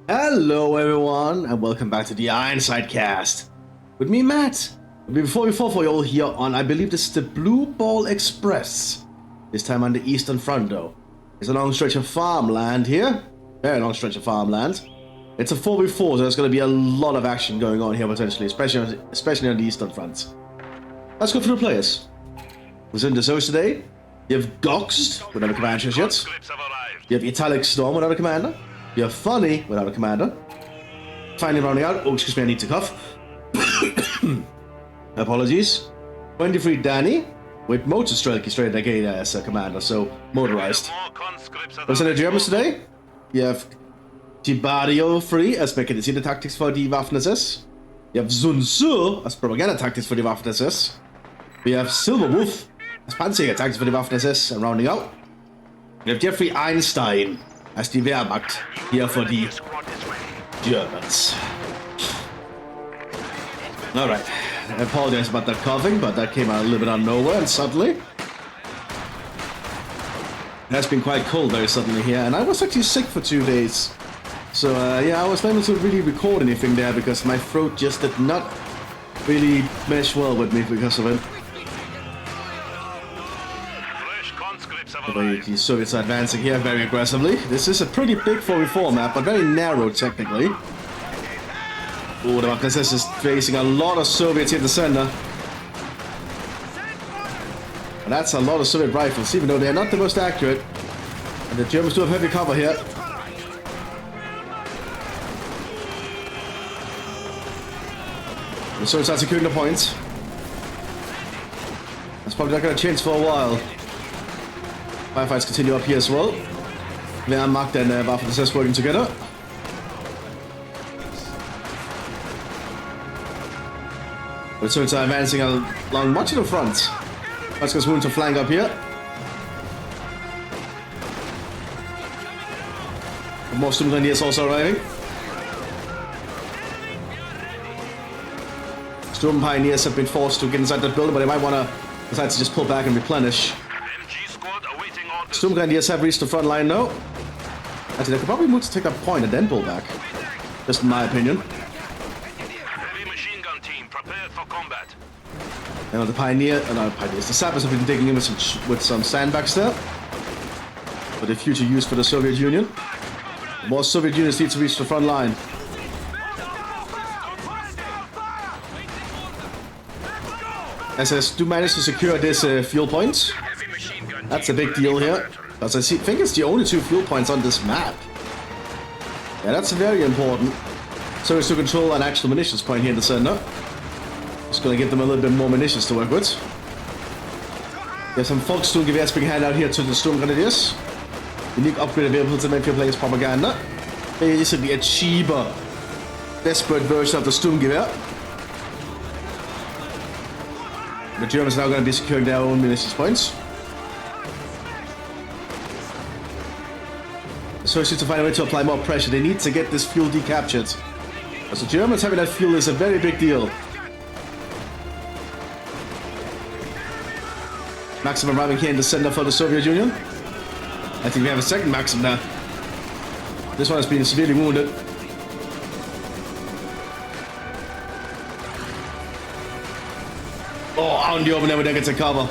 Hello everyone, and welcome back to the Ironside cast. With me, Matt. Before we fall for you all here on, I believe this is the Blue Ball Express. This time on the Eastern Front though. It's a long stretch of farmland here. Very long stretch of farmland. It's a 4v4, so there's going to be a lot of action going on here potentially, especially on the Eastern Front. Let's go through the players. Who's in the host today? You have Goxed, without a commander just yet. You have Italic Storm without a commander. You have Funny without a commander. Finally rounding out, oh excuse me, I need to cough. Apologies. 23 Danny, with Motor straight again as a commander, so motorized. What's in the Germans today? You have Tibario free as mechanisierte tactics for the Waffen-SS. You have Sun Tzu as propaganda tactics for the Waffen-SS. We have Silver Wolf as Panzer tactics for the Waffen-SS, and rounding out. We have Jeffrey Einstein as die Wehrmacht here for the Germans. Alright, I apologize about that coughing, but that came out a little bit out of nowhere and suddenly. It has been quite cold very suddenly here, and I was actually sick for 2 days. So yeah, I was not able to really record anything there because my throat just did not really mesh well with me because of it. The Soviets are advancing here very aggressively. This is a pretty big 4v4 map, but very narrow technically. Oh, the Mthis is facing a lot of Soviets in the center. And that's a lot of Soviet rifles, even though they're not the most accurate. And the Germans do have heavy cover here. The Soviets are securing the point. That's probably not going to change for a while. Firefights continue up here as well. Wehrmacht and Waffen-SS working together. The Soviets are advancing along much of the front. Let's go moving to flank up here. More Storm Grenadiers also arriving. Storm Pioneers have been forced to get inside that building, but they might want to decide to just pull back and replenish. Storm Grenadiers have reached the front line now. Actually, they could probably move to take a point and then pull back. Just in my opinion. Heavy machine gun team prepared for combat. And the Pioneers, the Sappers have been digging in with some sandbags there. For the future use for the Soviet Union. More Soviet units need to reach the front line. SS do manage to secure this fuel point. That's a big deal here, because I think it's the only 2 fuel points on this map. Yeah, that's very important. So it's to control an actual munitions point here in the center. Just gonna give them a little bit more munitions to work with. There's some Volkssturmgewehrs being handed out here to the Storm Grenadiers. Unique upgrade available to make your players propaganda. Basically a cheaper, desperate version of the Sturmgewehr. The Germans are now going to be securing their own munitions points. So it's to find a way to apply more pressure. They need to get this fuel decaptured. Because the Germans having that fuel is a very big deal. Maxim arriving here in the center for the Soviet Union. I think we have a second Maxim now. This one has been severely wounded. Oh, out in the open there, we don't get to cover.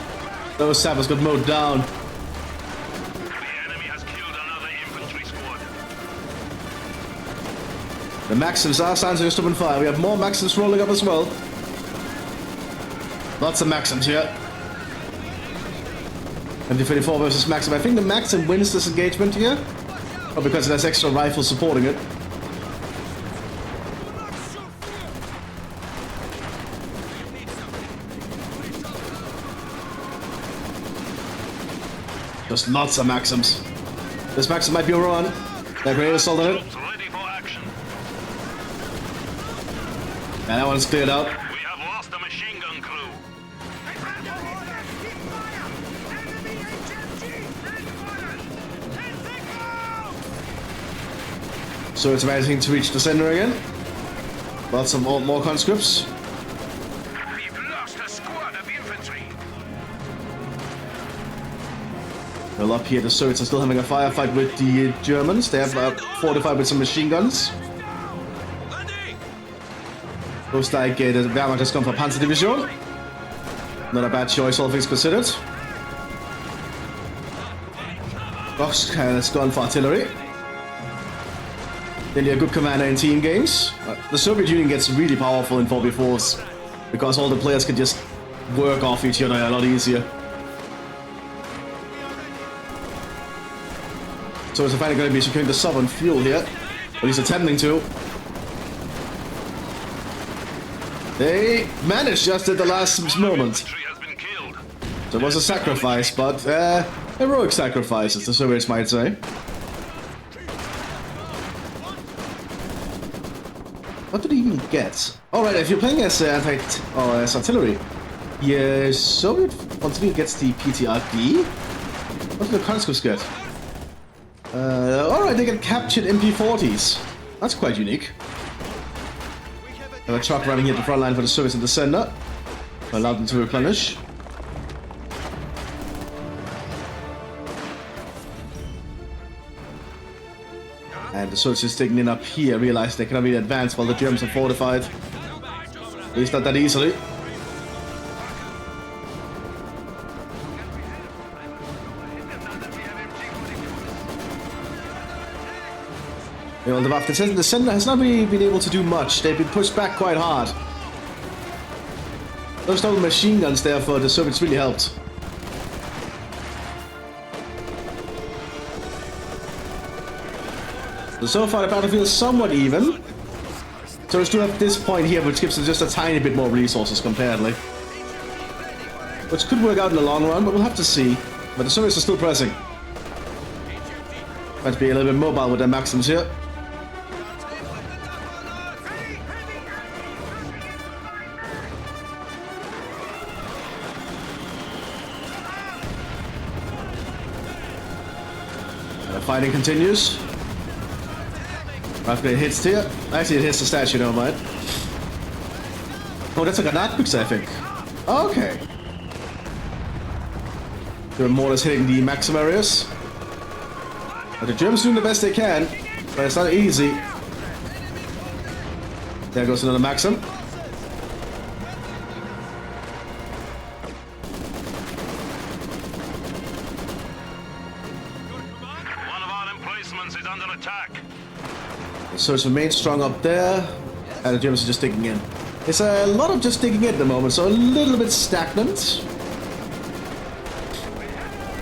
Those sappers got mowed down. The Maxims are starting to stop and fire. We have more Maxims rolling up as well. Lots of Maxims here. MD-34 versus Maxim. I think the Maxim wins this engagement here. Or because it has extra rifles supporting it. Just lots of Maxims. This Maxim might be overrun. That grenade assault on it. Yeah, that one's cleared out. We have lost a machine gun crew. So it's managing to reach the center again. Lots of more conscripts. We've lost a squad of infantry. Well, up here the Soviets are still having a firefight with the Germans. They have fortified with some machine guns. Looks like the Wehrmacht has gone for Panzerdivision. Not a bad choice, all things considered. Box has gone for artillery. Really a good commander in team games. The Soviet Union gets really powerful in 4v4s because all the players can just work off each other a lot easier. So it's finally going to be securing the southern fuel here. At least attempting to. They managed just at the last moment. So it was a sacrifice, but heroic sacrifice, as the Soviets might say. What did he even get? Alright, if you're playing as as artillery, the Soviet artillery gets the PTRD. What did the conscripts get? Alright, they get captured MP40s. That's quite unique. Have a truck running here at the front line for the Soviets in the center. Allow them to replenish. And the Soviets is taking in up here, realize they cannot really advance while the Germans are fortified. At least not that easily. You know, the center has not really been able to do much. They've been pushed back quite hard. Those double machine guns there for the Soviets really helped. So far the battlefield is somewhat even. So we still have this point here, which gives us just a tiny bit more resources comparatively. Which could work out in the long run, but we'll have to see. But the Soviets are still pressing. Might be a little bit mobile with their Maxims here. And the fighting continues. After it hits here. Actually, it hits the statue, never mind. Oh, that's a Granatbüchse, I think. Okay. The mortars hitting the Maxim areas. But the Germans doing the best they can, but it's not easy. There goes another Maxim. One of our emplacements is under attack. So it's remained strong up there, and the Germans are just digging in. It's a lot of just digging in at the moment, so a little bit stagnant.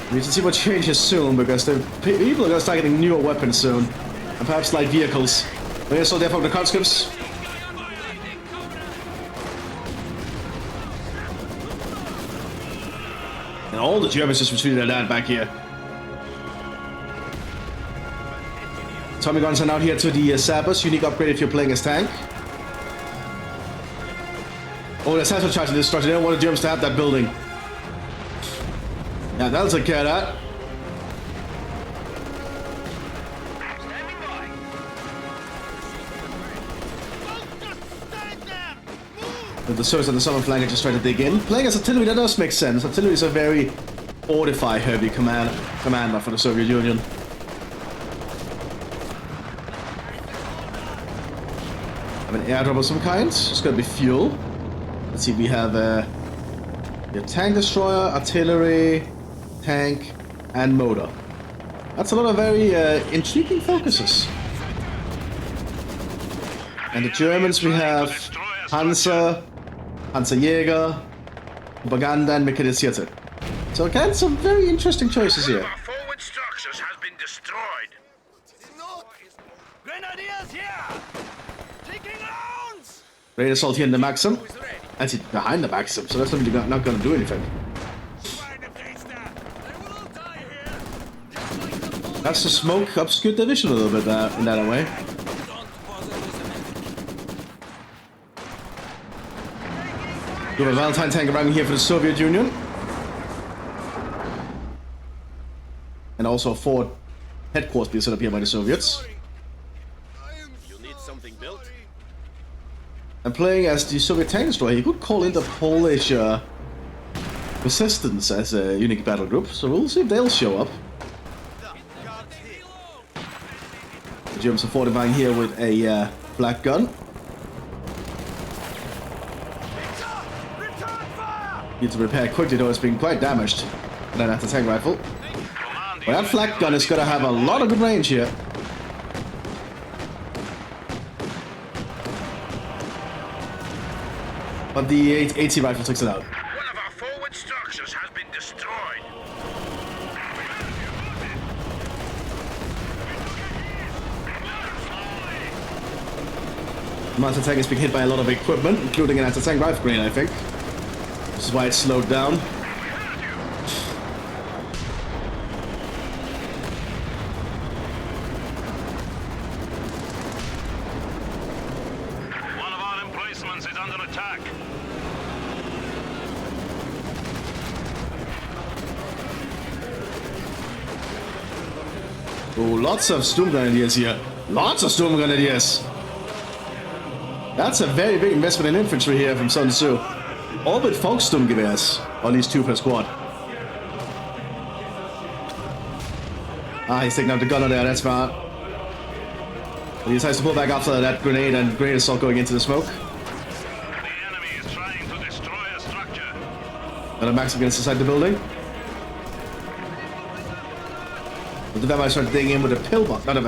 We need to see what changes soon, because the people are going to start getting newer weapons soon, and perhaps light vehicles. We're still there from the conscripts. And all the Germans just retreated their land back here. Tommy guns are now here to the Sabers. Unique upgrade if you're playing as tank. Oh, the Sabers trying to destroy. They don't want the Germans to have that building. Yeah, that'll take care of that. But the Soviets on the southern flank are just trying to dig in. Playing as artillery, that does make sense. Artillery is a very fortified heavy commander for the Soviet Union. Have an airdrop of some kind. It's gonna be fuel. Let's see, we have a tank destroyer, artillery, tank, and motor. That's a lot of very intriguing focuses. And the Germans, we have Panzer, Panzerjäger, Propaganda, and Mechanisierte. So again, some very interesting choices here. Our forward structures has been destroyed. Grenadiers here! Taking rounds! Great assault here in the Maxim. Actually, behind the Maxim, so that's not really not going to do anything. That's the smoke obscured their vision a little bit in that way. We have a Valentine tank arriving here for the Soviet Union. And also a forward headquarters being set up here by the Soviets. You need something built? And playing as the Soviet tank destroyer, he could call in the Polish resistance as a unique battle group. So we'll see if they'll show up. The Germans are fortifying here with a black gun. Need to repair quickly though, it's been quite damaged. And then anti-tank rifle. Well, that flak gun is gonna have a lot of good range here. But the AT rifle takes it out. One of our forward structures has been destroyed. The anti-tank is being hit by a lot of equipment, including an anti-tank rifle grenade, I think. This is why it's slowed down. Is under attack. Oh, lots of Storm Grenadiers here. Lots of Storm Grenadiers. That's a very big investment in infantry here from Sun Tzu. All but Volkssturmgewehrs. Or at least 2 per squad. Ah, he's taking out the gunner there, that's smart. But he decides to pull back after that grenade, and grenade assault going into the smoke. Got a max against inside the building. But the Wehrmacht started digging in with a pillbox. Not the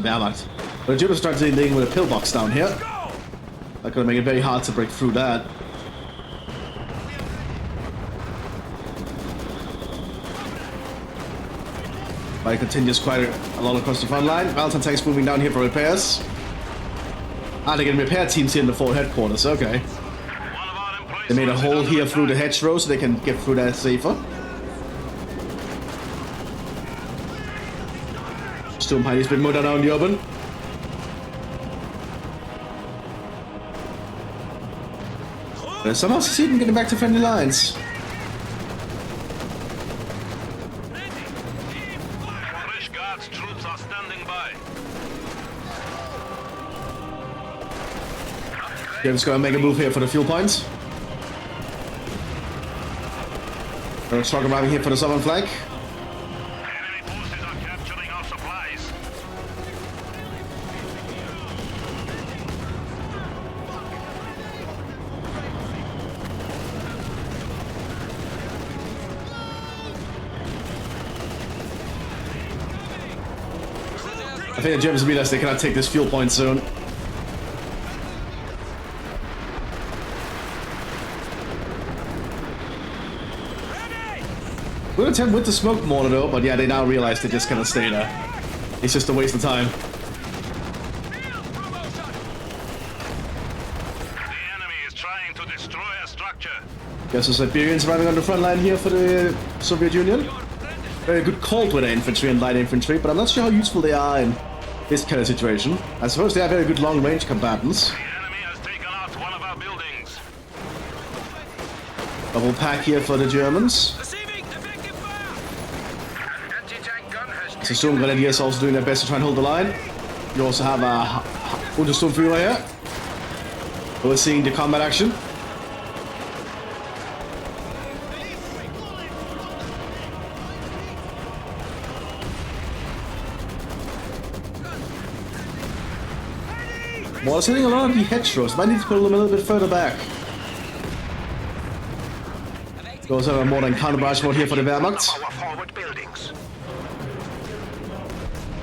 Wehrmacht. But the Germans started digging in with a pillbox down here. That's gonna make it very hard to break through that. But it continues quite a lot across the front line. Valentine tanks moving down here for repairs. Ah, they're getting repair teams here in the forward headquarters. Okay. They made a hole here through the hedgerow so they can get through that safer. Sturmheidi's been moved down in the open. But somehow succeeding getting back to friendly lines. British Guards troops are standing by. James gonna make a move here for the fuel points. Gonna truck arriving here for the southern flank. Enemy forces are capturing our supplies. I think the Germans realize they cannot take this fuel point soon. Good attempt with the smoke mortar though, but yeah, they now realize they just cannot stay there. It's just a waste of time. The enemy is trying to destroy a structure. Guess the Siberians arriving on the front line here for the Soviet Union. Very good cold weather infantry and light infantry, but I'm not sure how useful they are in this kind of situation. I suppose they are very good long range combatants. The enemy has taken out one of our buildings. Double pack here for the Germans. So Storm Grenadiers also doing their best to try and hold the line. You also have a Untersturmführer here, who is seeing the combat action. Well, it's hitting a lot of the hedgerows. Might need to pull them a little bit further back. Goes over more than counter barrage mode here for the Wehrmacht. Our forward buildings.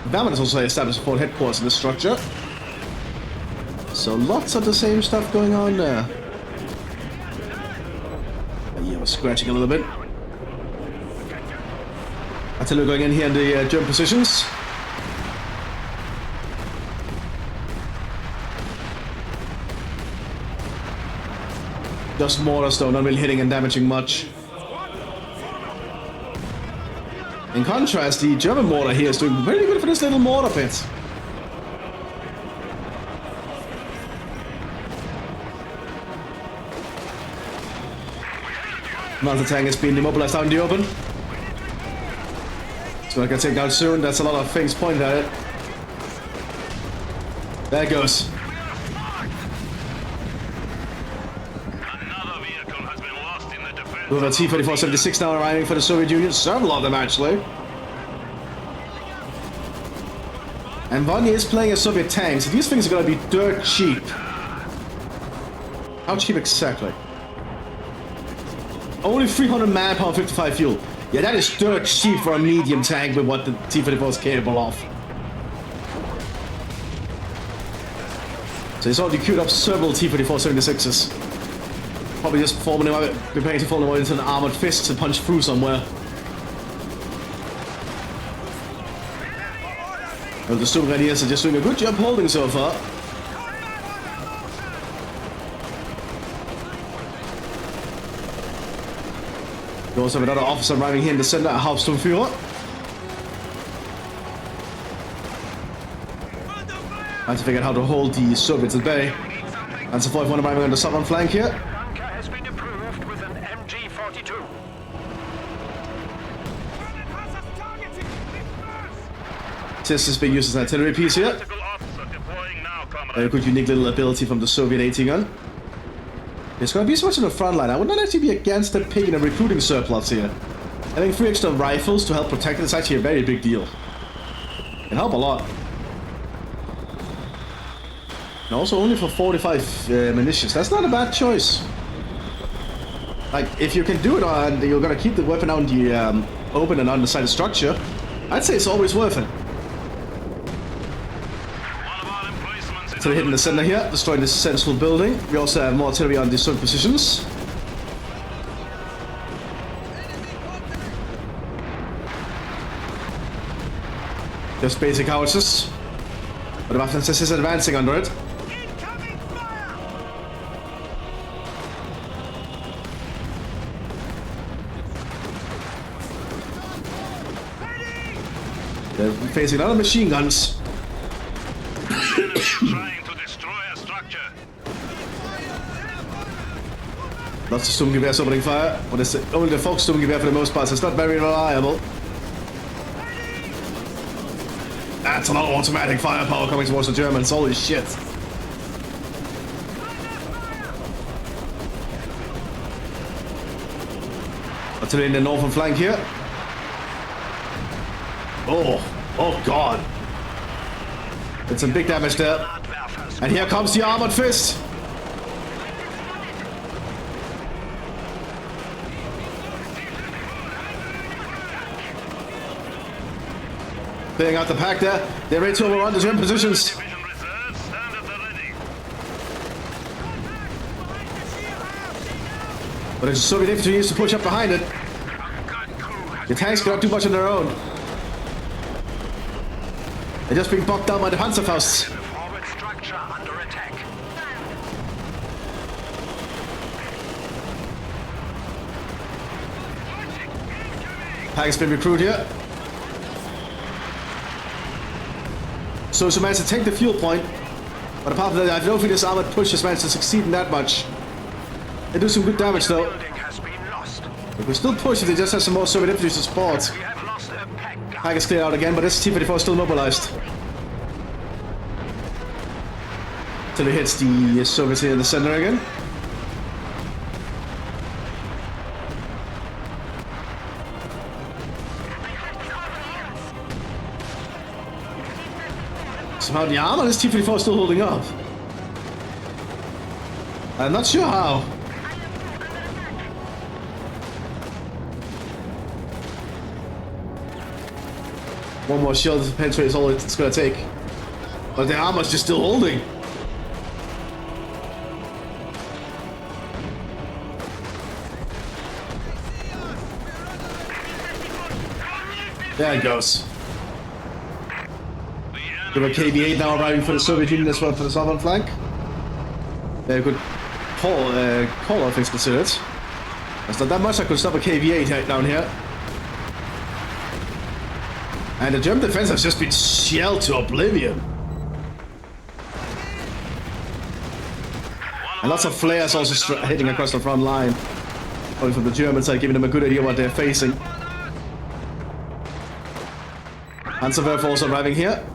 Wehrmacht has also established a forward headquarters in this structure. So lots of the same stuff going on there. Yeah, we're scratching a little bit. Artillery going in here in the German positions. Just mortars though, not really hitting and damaging much. In contrast, the German mortar here is doing very good for this little mortar pit. Another tank is being demobilized out in the open. So I can take down soon. That's a lot of things pointed at it. There it goes. Another vehicle has been lost in the defense. We have a T-3476 now arriving for the Soviet Union. Several of them actually. And Vanya is playing a Soviet tank, so these things are going to be dirt cheap. How cheap exactly? Only 300 manpower, 55 fuel. Yeah, that is dirt cheap for a medium tank with what the T-34 is capable of. So he's already queued up several T-34 76s. Probably just preparing to fall into an armored fist to punch through somewhere. Well, the Stubenradiers are just doing a good job holding so far. We also have another officer arriving here in the center, a Hauptsturmführer. Trying to figure out how to hold the Soviets at bay. And so 5-1 arriving on the southern flank here. Bunker has been improved with an MG-42. This is being used as an artillery piece here. Tactical officer deploying now, comrade. A good unique little ability from the Soviet AT gun. It's going to be so much on the front line. I would not actually be against the pig in a recruiting surplus here. Having 3 extra rifles to help protect it is actually a very big deal. It help a lot. And also only for 45 munitions. That's not a bad choice. Like, if you can do it and you're going to keep the weapon out in the open and undecided structure, I'd say it's always worth it. So we're hitting the center here, destroying this central building. We also have more artillery on these certain positions. Just basic howitzers. But the Mthis is advancing under it. They're facing other machine guns. Trying to destroy a structure. Lots of Sturmgewehrs opening fire, but it's only the Volkssturmgewehr for the most part, so it's not very reliable. That's a lot of automatic firepower coming towards the Germans, holy shit. Artillery in the northern flank here. Oh god. It's some big damage there. And here comes the armored fist. Clearing out the pack there. They're ready to overrun the German positions. Division reserves stand at the ready. But it's Soviet infantry needs to push up behind it. The tanks cannot do much on their own. They're just being bogged down by the Panzerfausts. Forward structure under attack. Pack has been recruited here. So she managed to take the fuel point. But apart from that, I don't think this armored push has managed to succeed in that much. They do some good damage though. Building has been lost. But we still push if they just have some more Soviet infantry to support. We have lost a pack. Pack is cleared out again, but this T-34 is still mobilized. Till it hits the Soviets here in the center again. Somehow the arm on this T-34 is still holding up. I'm not sure how. One more shell to penetrate is all it's gonna take. But the armor's just still holding. There it goes. We have a KV-8 now arriving for the Soviet Union as well for the southern flank. Very good call, all things considered. There's not that much I could stop a KV-8 down here. And the German defense has just been shelled to oblivion. And lots of flares also hitting across the front line. Coming from the German side, giving them a good idea what they're facing. Panzerwerfer also arriving here.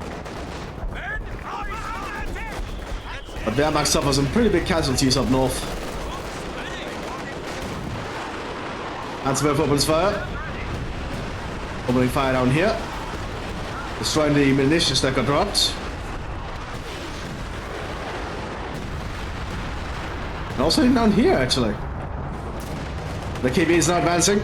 But Wehrmacht suffers some pretty big casualties up north. Panzerwerfer opens fire. Opening fire down here. Destroying the munitions that got dropped. And also down here, actually. The KV is now advancing.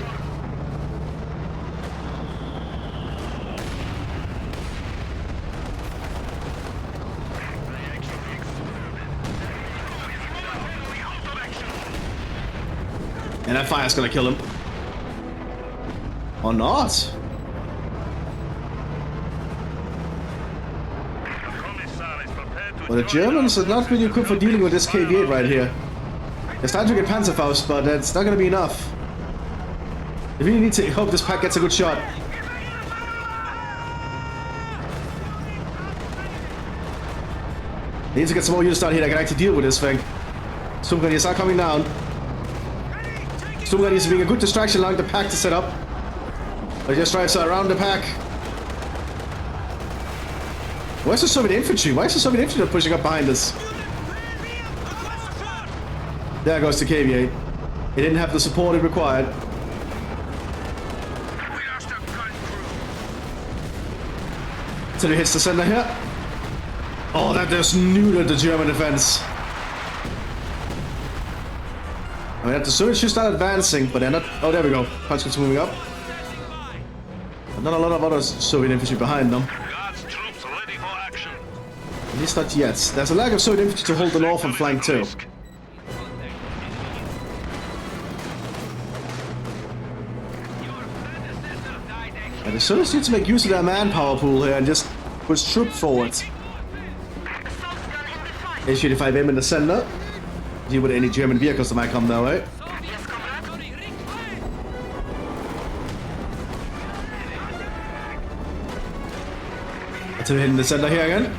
And that fire's gonna kill him. Or not. Well, the Germans are not really equipped for dealing with this KV-8 right here. They're starting to get Panzerfaust, but that's not gonna be enough. They really need to hope this pack gets a good shot. They need to get some more units down here that can actually deal with this thing. Sturmgrenadiers are coming down. Sturmgrenadiers being a good distraction along the pack to set up. They just drives around the pack. Where's the Soviet infantry? Why is the Soviet infantry not pushing up behind us? There goes the KV-8. It didn't have the support it required. Until it hits the center here. Oh, that just neutered the German defense. I mean, the Soviets should start advancing, but they're not. Oh, there we go. Conscripts moving up. But not a lot of other Soviet infantry behind them. Guards troops ready for action. At least not yet. There's a lack of Soviet infantry to hold the northern flank too. And the Soviets need to make use of their manpower pool here and just push troops forward. A-35M in the center. Deal with any German vehicles that might come their way. Let's hit in the center here again.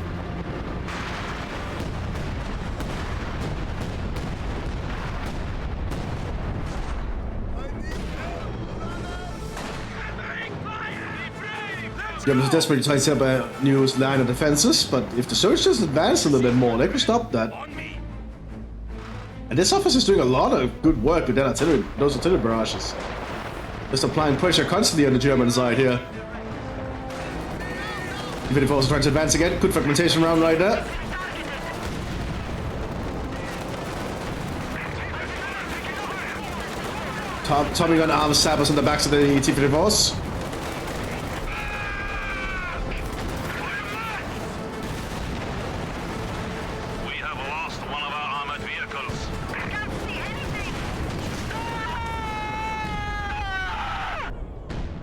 Germans are desperately trying to set up a new line of defenses, but if the Soviets just advance a little bit more, they could stop that. And this officer is doing a lot of good work with that artillery, those artillery barrages. Just applying pressure constantly on the German side here. Even if also trying to advance again, good fragmentation round right there. Tommy gun arms sappers on the backs of the T-54s.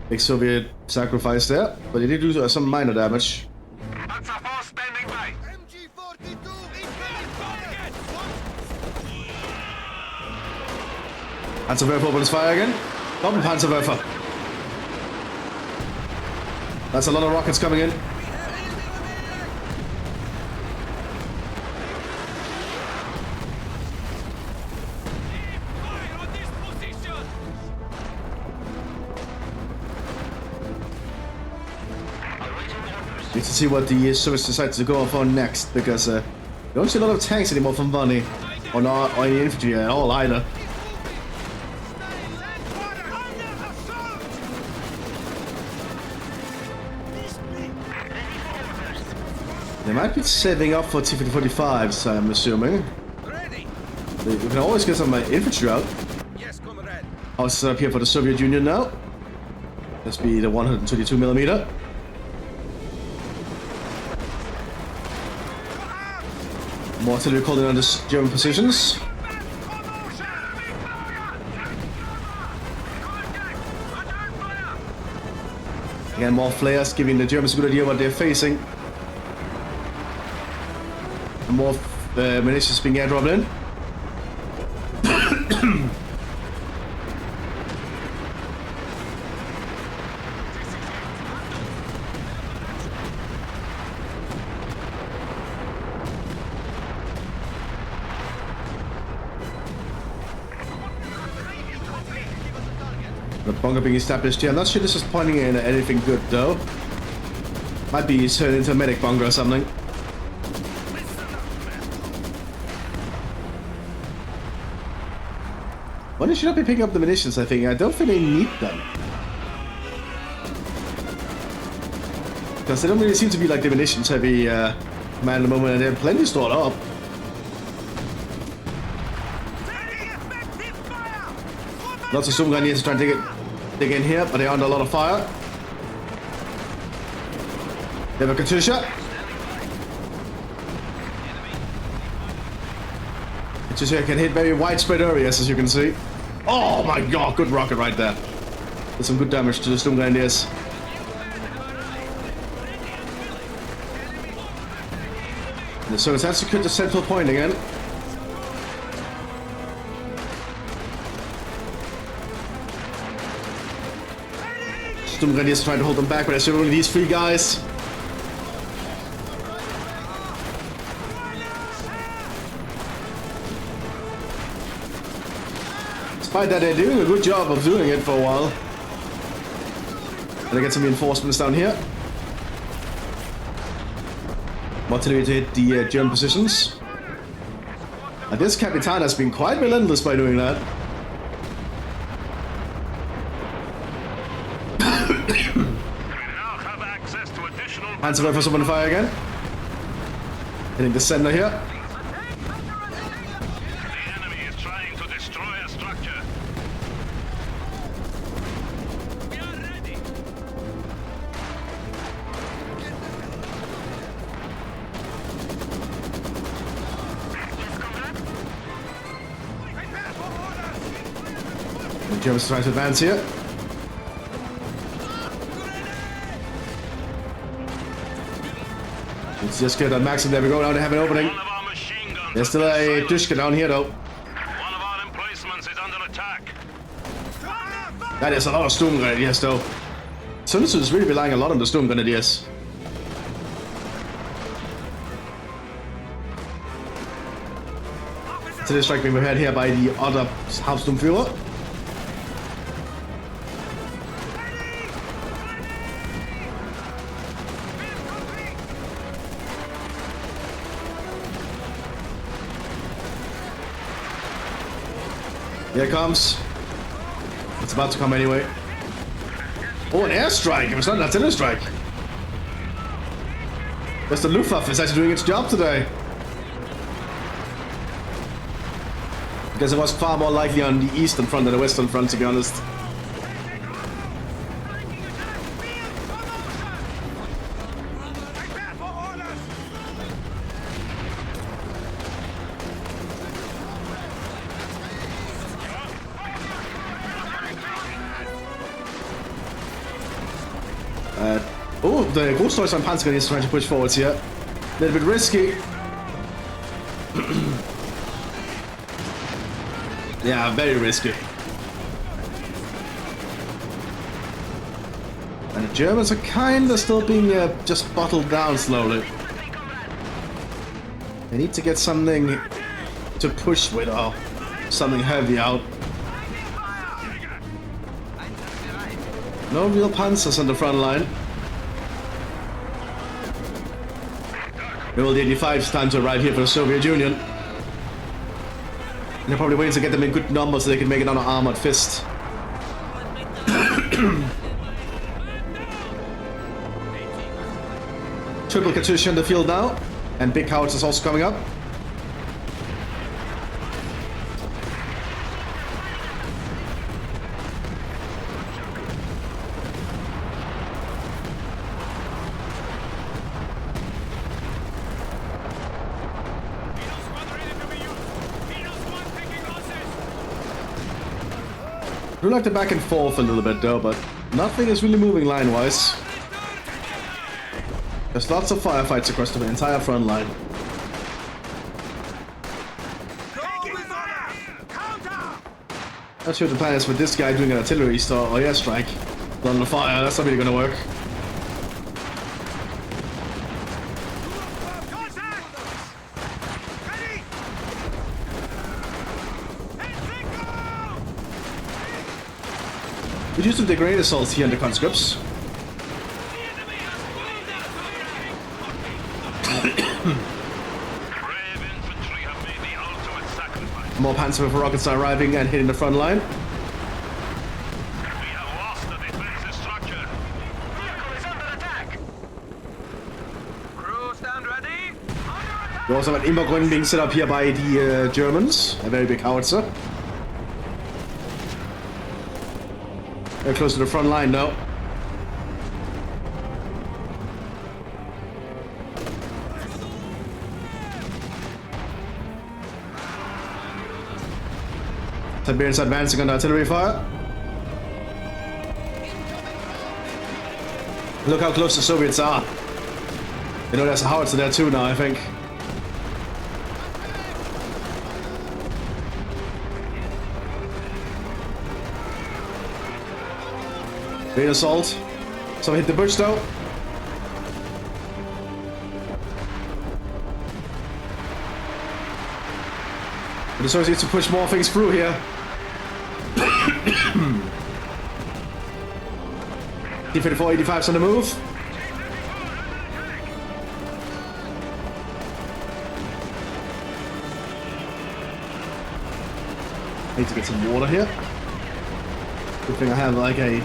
Big Soviet sacrifice there, but he did do some minor damage. Panzerwerfer opens fire again. Double Panzerwerfer. That's a lot of rockets coming in. Need to see what the Soviets decide to go for next, because you don't see a lot of tanks anymore from Vani, or not, or any infantry at all either. They might be saving up for T-45s, I'm assuming. We can always get some infantry out. I'll set up here for the Soviet Union now. Let's be the 122mm. More artillery calling on the German positions. Again, more flares, giving the Germans a good idea what they're facing. And more munitions being airdropped in. The bunker being established here. I'm not sure this is pointing in at anything good though. Might be turned into a medic bunker or something. Why should I be picking up the munitions, I think? I don't think they need them. Because they don't really seem to be like the munitions heavy man at the moment, and they have plenty stored up. Lots of Storm Grenadiers trying to dig in here, but they're under a lot of fire. They have a Katusha. Katusha can hit very widespread areas, as you can see. Oh my god, good rocket right there. Did some good damage to the Storm Grenadiers. So it's has secured the central point again. Storm Grenadiers trying to hold them back, but there's only these 3 guys. Despite that, they're doing a good job of doing it for a while. And I get some reinforcements down here. Artillery to hit the German positions. And this Capitan has been quite relentless by doing that. Panzer Rifles up on fire again. Hitting the center here. The enemy is trying to destroy a structure. We are ready. The Germans trying to advance here. Let's just get that Maxim. There we go. Now they have an opening. There's still a Dushka down here, though. One of our emplacements is under attack. That is a lot of Storm Grenadiers, though. Sun Tzu is really relying a lot on the Storm Grenadiers. To the strike being ahead here by the other Hauptsturmführer. Here it comes. It's about to come anyway. Oh, an airstrike! It was not an artillery strike. That's the Luftwaffe is actually doing its job today. Because it was far more likely on the eastern front than the western front, to be honest. Oh, the Großdeutsch and Panzer is trying to push forwards here. A little bit risky. Yeah, very risky. And the Germans are kinda still being just bottled down slowly. They need to get something to push with, or something heavy out. No real panzers on the front line. Well, the 85's time to arrive here for the Soviet Union. And they're probably waiting to get them in good numbers so they can make it on an armored fist. Triple Katusha in the field now. And big howitzers is also coming up. I do like the back and forth a little bit though, but nothing is really moving line-wise. There's lots of firefights across the entire front line. Not sure what the plan is with this guy doing an artillery or airstrike. On the fire, that's not really gonna work. We do some of the great assaults here in the conscripts. More Panzer with rockets are arriving and hitting the front line. We have lost the defensive structure. Vehicle is under attack. Crew stand ready. We also have an Immergrün being set up here by the Germans. A very big howitzer. Very close to the front line, though. Tiberians advancing under artillery fire. Look how close the Soviets are. You know, there's a howitzer there too now, I think. Great assault. Some hit the bush though. But the Soviets need to push more things through here. T-34, 85's on the move. I need to get some water here. Good thing I have like a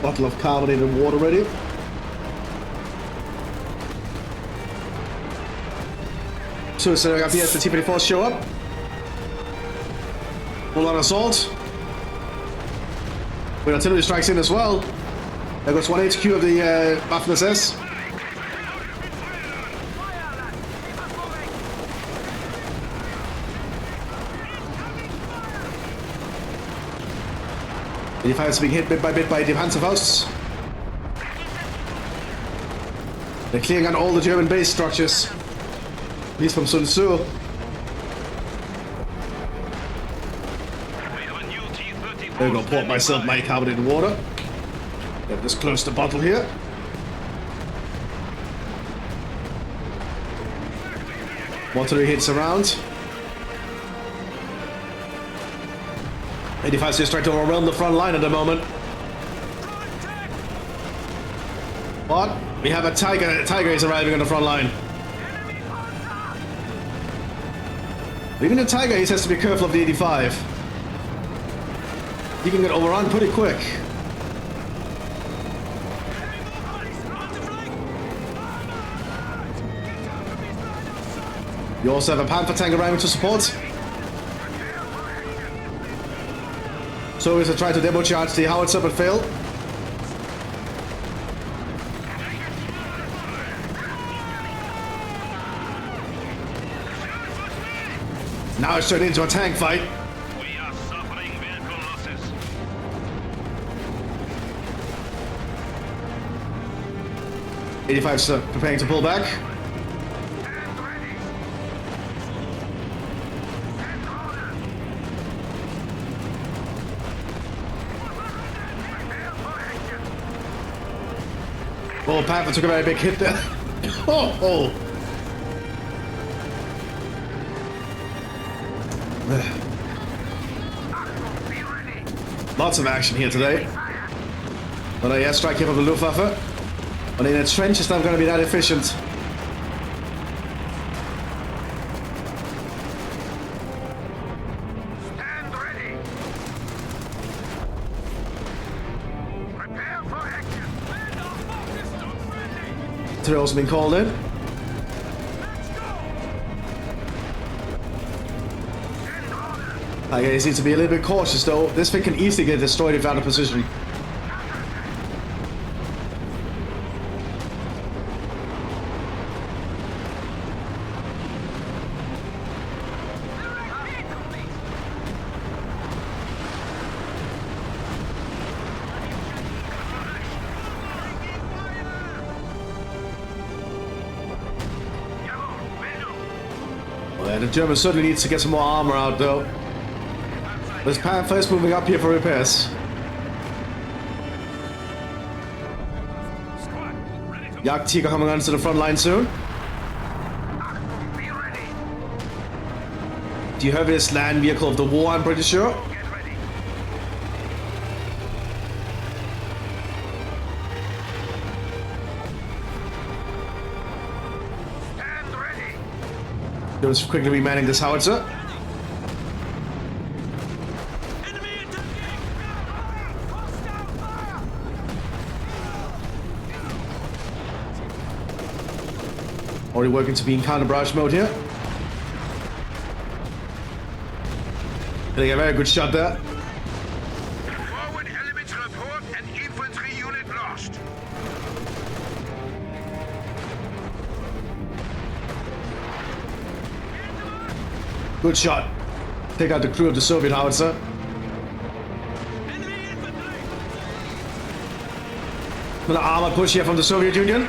bottle of carbonated water ready. So I got the T-34 show up. Full on assault. With artillery strikes in as well. There goes one HQ of the Mthis. The 85 is being hit bit by the Panzerfausts. They're clearing out all the German base structures. At least from Sun Tzu. There we go, pour myself my carbonated water. Get this close to the bottle here. Artillery hits around. 85 is just trying to overwhelm the front line at the moment. But we have a Tiger. A Tiger is arriving on the front line. Even the Tiger, he has to be careful of the 85. He can get overrun pretty quick. You also have a Panther tank arriving to support. So is to try to demo charge the howitzer but fail. Now it's turned into a tank fight. We are suffering vehicle losses. 85's preparing to pull back. Oh, Panther took a very big hit there. Oh. Lots of action here today. But a airstrike here from the Luftwaffe. But in a trench, it's not going to be that efficient. Stand ready. Prepare for action. Trail's been called in. I guess need to be a little bit cautious though. This thing can easily get destroyed if out of position. Well, the Germans certainly needs to get some more armor out though. This Panther is moving up here for repairs. Jagdtiger coming onto the front line soon. Do you have this land vehicle of the war, I'm pretty sure? Stand ready. Just quickly remanning this howitzer. Already working to be in counter barrage mode here. Getting a very good shot there. Forward elements report. Good shot. Take out the crew of the Soviet howitzer. Another armor push here from the Soviet Union.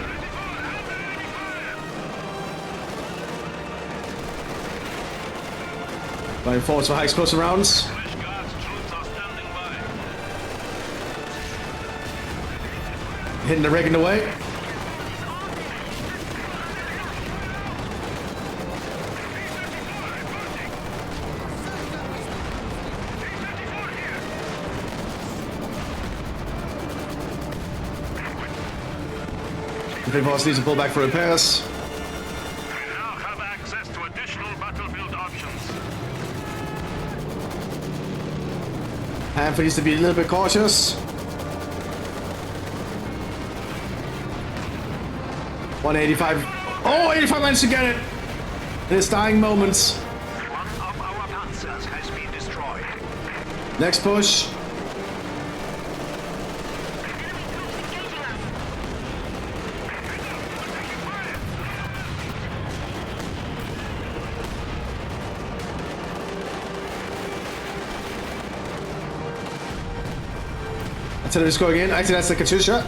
Going forwards for high explosive rounds. Hitting the rig in the way. The big boss needs to pull back for repairs. Now have access to additional battlefield options. Hanford needs to be a little bit cautious. 185. Oh, 85 managed to get it! In his dying moments. One of our panzers has been destroyed. Next push. Artillery's going in. Actually, that's the Katyusha.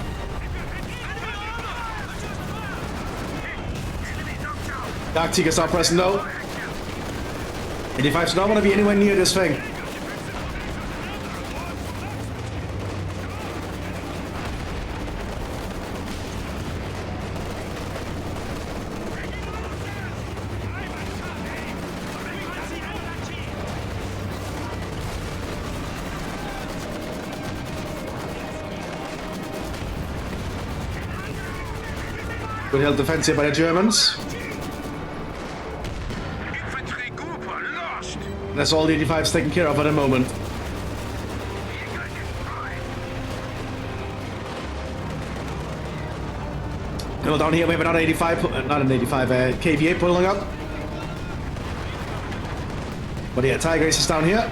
Dark Tiger start pressing though. 85's not want to be anywhere near this thing. Good held defense here by the Germans. Infantry group lost. That's all the 85's taken care of at the moment. Go down here, we have another 85, not an 85, KVA pulling up. But yeah, Tiger Ace is down here.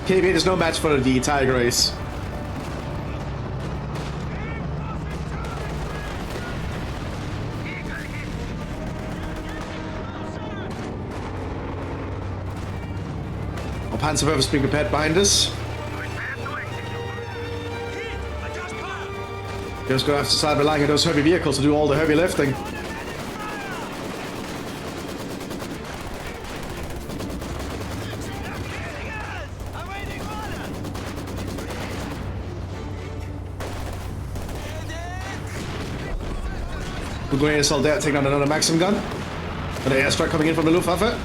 KVA is no match for the Tiger Ace. Our Panzerwerfer being prepared behind us. Just gonna have to start relying on those heavy vehicles to do all the heavy lifting. We're going to assault there, taking out another Maxim gun. And an airstrike coming in from the Luftwaffe.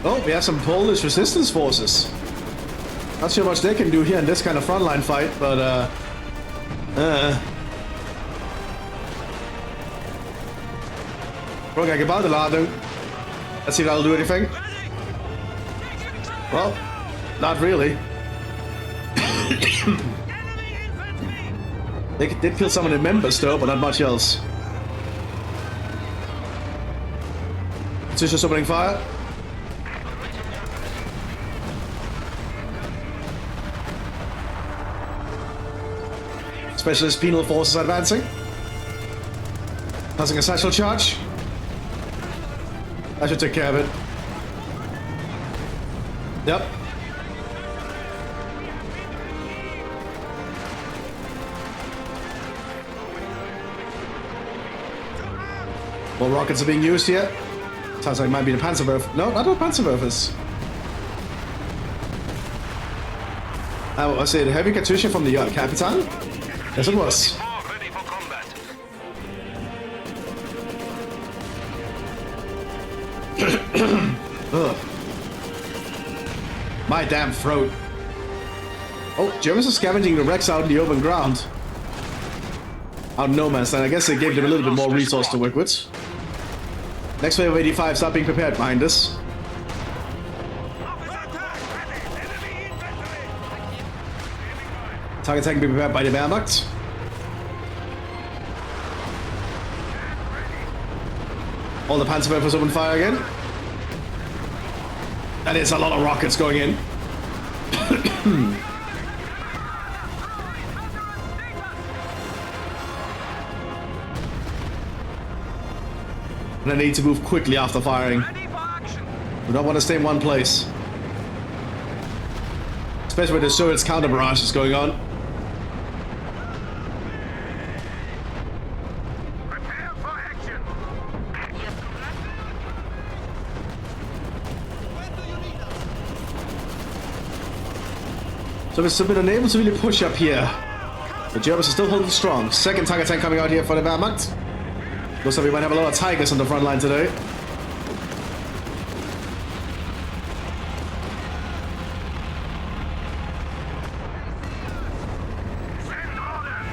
Oh, we have some Polish resistance forces. Not sure much they can do here in this kind of frontline fight, but Roga Gebaldeladung. Let's see if that'll do anything. Well, not really. They did kill some of the members though, but not much else. It's just opening fire. Specialist penal forces advancing. Passing a satchel charge. I should take care of it. Yep. More rockets are being used here. Sounds like it might be the Panzerwerfer. No, not the Panzerwerfers. I say the heavy Katyusha from the Capitan? Yes, it was. Ready for combat. Ugh. My damn throat. Oh, Germans are scavenging the wrecks out in the open ground. Out in no man's land. I guess they gave them a little bit more resource to work with. Next wave of 85, start being prepared behind us. Target tank be prepared by the Wehrmacht. All the Panzerwerfers open fire again. That is a lot of rockets going in. And I need to move quickly after firing. We don't want to stay in one place. Especially when the Soviets counter barrage is going on. Prepare for action. So we've been unable to really push up here. The Germans are still holding strong. Second target tank coming out here for the Wehrmacht. Looks like we might have a lot of Tigers on the front line today. Send orders.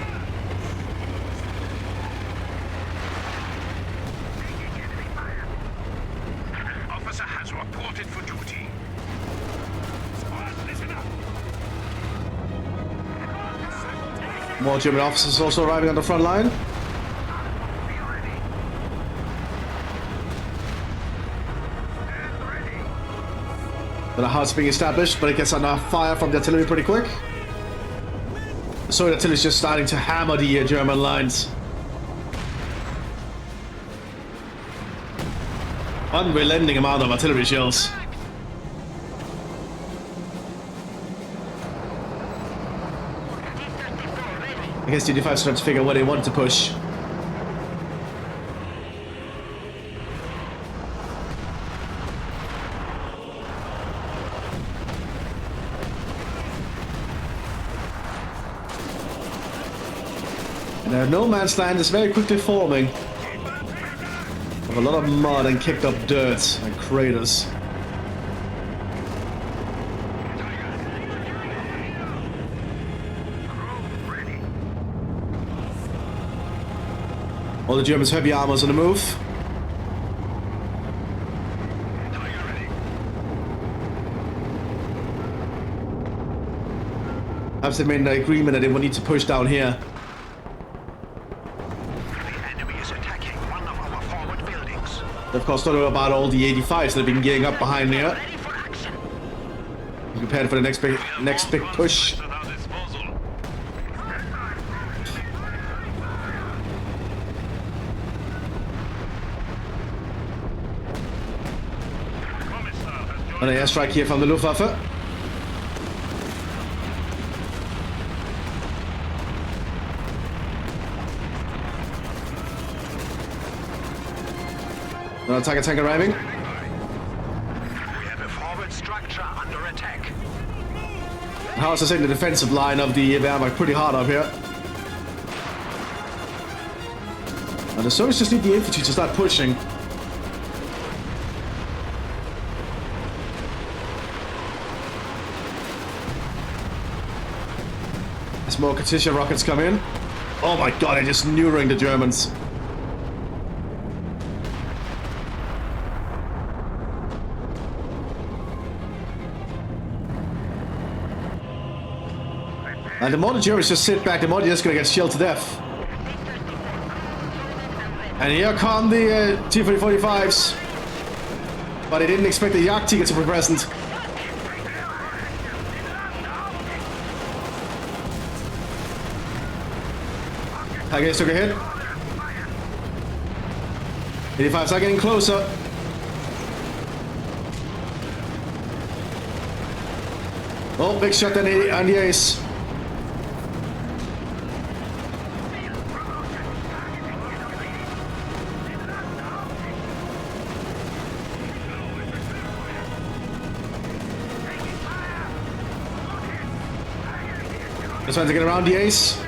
Taking enemy fire. An officer has reported for duty. Squad, listen up. More German officers also arriving on the front line. Don't know how it's being established, but it gets under fire from the artillery pretty quick. The Soviet artillery is just starting to hammer the German lines. Unrelenting amount of artillery shells. I guess the D5 starts to figure where they want to push. And no man's land is very quickly forming. With a lot of mud and kicked up dirt and craters. All the Germans' heavy armors on the move. Perhaps they made an agreement that they would need to push down here. Of course, don't know about all the 85s that have been getting up behind here. Be prepared for the next big push. And an airstrike here from the Luftwaffe. Another Tiger tank arriving. We have a forward structure under attack. How is I saying the defensive line of the Wehrmacht pretty hard up here. And the Soviets just need the infantry to start pushing. As more Katyusha rockets come in. Oh my god, they're just neutering the Germans. And the more the Germans just sit back, the more they're just gonna get shelled to death. And here come the T-45s. But they didn't expect the Jagdtiger to be present. Tigers took a hit. 85s are getting closer. Oh, big shot on the ace. Just trying to get around the ace.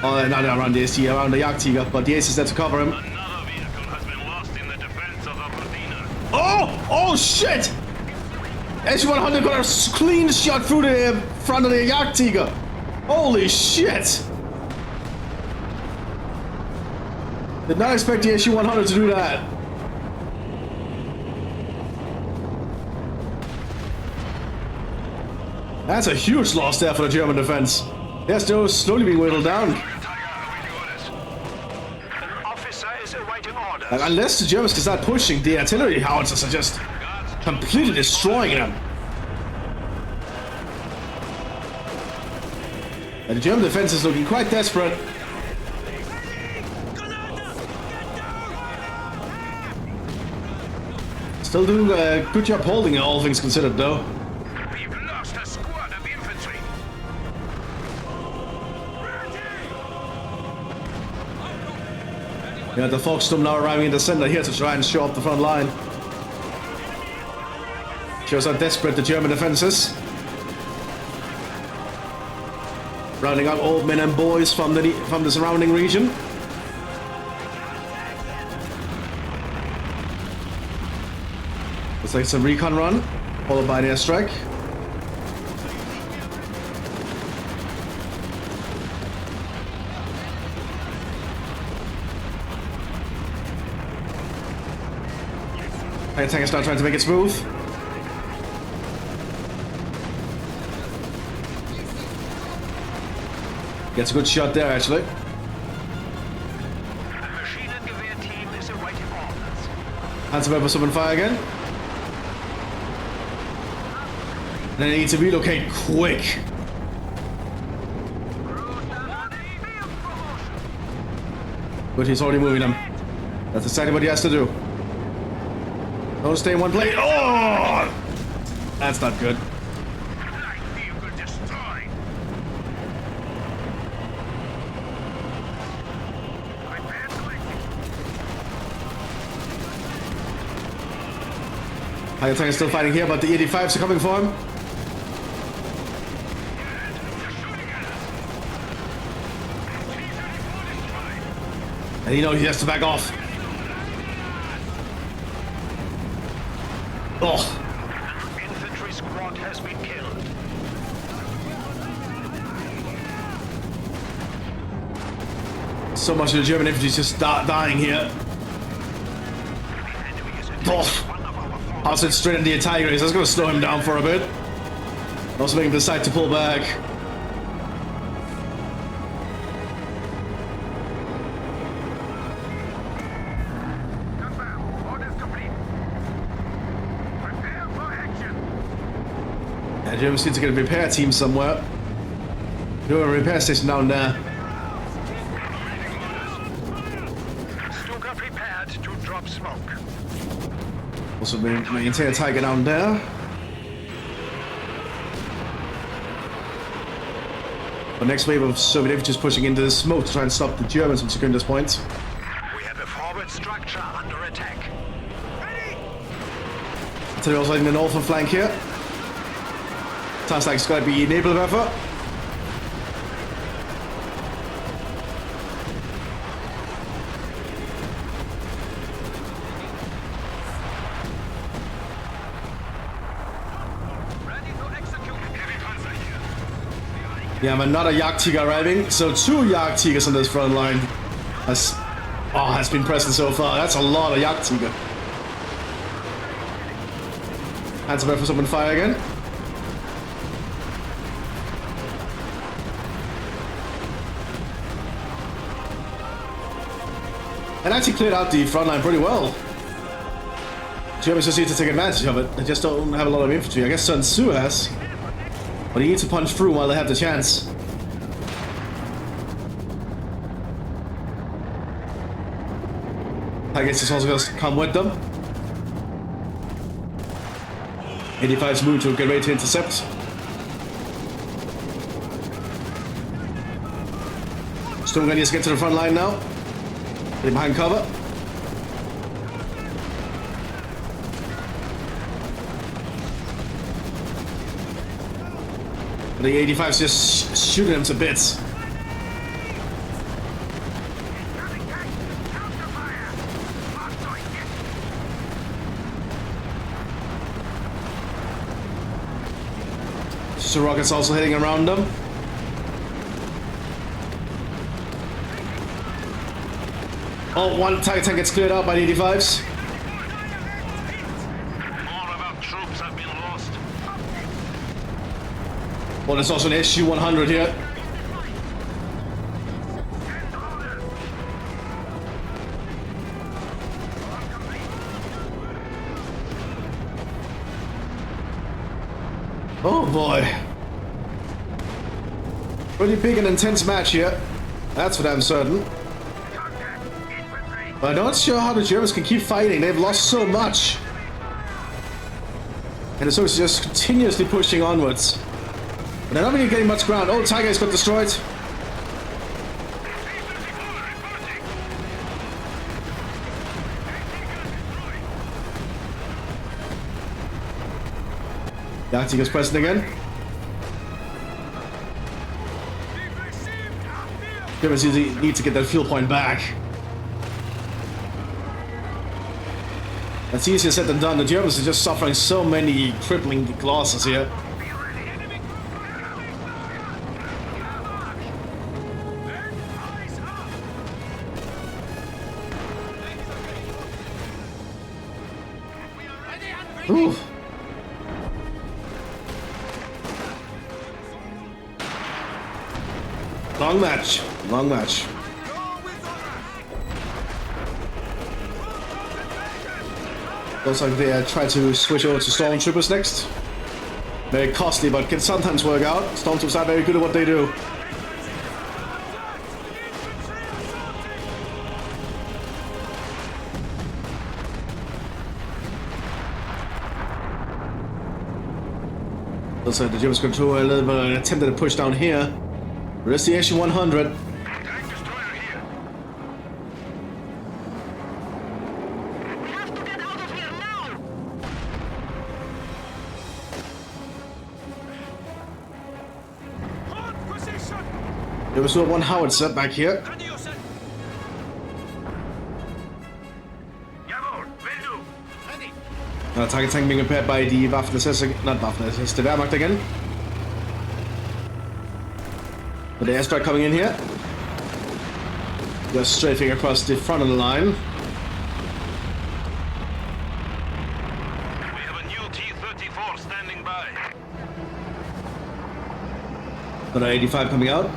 Oh, not around the ace, around the Jagdtiger, but the ace is there to cover him. Another vehicle has been lost in the defense of Aberdeen. Oh! Oh shit! SU-100 got a clean shot through the front of the Jagdtiger. Holy shit! Did not expect the SU-100 to do that. That's a huge loss there for the German defense. They're still slowly being whittled down. And unless the Germans can start pushing, the artillery howitzers are just completely destroying them. And the German defense is looking quite desperate. Still doing a good job holding it, all things considered, though. We've lost a squad of infantry. Yeah, the Volkssturm now arriving in the center here to try and show up the front line. Shows how desperate the German defense is. Rounding up old men and boys from the surrounding region. Looks like it's a recon run, followed by an airstrike. The tank is now trying to make it smooth. Gets a good shot there, actually. The machine and gewehr team is awaiting orders. Hands up for summon fire again. And they need to relocate quick. But he's already moving them. That's exactly what he has to do. Don't stay in one place. Oh! That's not good. Light vehicle destroyed. Prepare to execute. Higher tank is still fighting here, but the 85s are coming for him. And you know he has to back off. Oh! Infantry squad has been killed. So much of the German infantry is just dying here. Oh! Pass it straight into the Tigers. That's going to slow him down for a bit. Also make him decide to pull back. Confirm. Orders complete. Prepare for action. Yeah, Germans need to get a repair team somewhere. Do a repair station down there. Stuka prepared to drop smoke. Also maintain a Tiger down there. The next wave of Soviet infantry is pushing into the smoke to try and stop the Germans from securing this point. We have a forward structure under attack. Ready? So they're also in the northern flank here. Sounds like it's going to be naval effort. Ready to execute. Heavy panzer here. Yeah, but another Jagdtiger arriving. So 2 Jagdtigers on this front line has been present so far. That's a lot of Jagdtiger. Hands up for someone fire again. And actually cleared out the front line pretty well. Germans just need to take advantage of it. They just don't have a lot of infantry. I guess Sun Tzu has. But he needs to punch through while they have the chance. I guess he's also going to come with them. 85's moved to get ready to intercept. Stormgun needs to get to the front line now. Get behind cover. The 85's just shooting him to bits. So rockets also hitting around them. Oh, one Tiger tank gets cleared out by the 85s. More of our troops have been lost. Oh, there's also an SU-100 here. Oh boy. Pretty big and intense match here. That's for damn certain. But I'm not sure how the Germans can keep fighting. They've lost so much. And the Soviets are just continuously pushing onwards. But they're not really getting much ground. Oh, Tiger's got destroyed. The Arctic is present again. Germans need to get that fuel point back. That's easier said than done. The Germans are just suffering so many crippling losses here. Ooh. Long match. Long match. Looks like they try to switch over to Stormtroopers next. Very costly, but can sometimes work out. Stormtroopers are very good at what they do. Looks like the Germans control a little bit of an attempt at a push down here. Where's the SU-100? There was one howitzer back here. Target tank being repaired by the Waffen-SS, not Waffen-SS, the Wehrmacht again. But the airstrike coming in here. Just strafing across the front of the line. We have a new T-34 standing by. Another 85 coming out.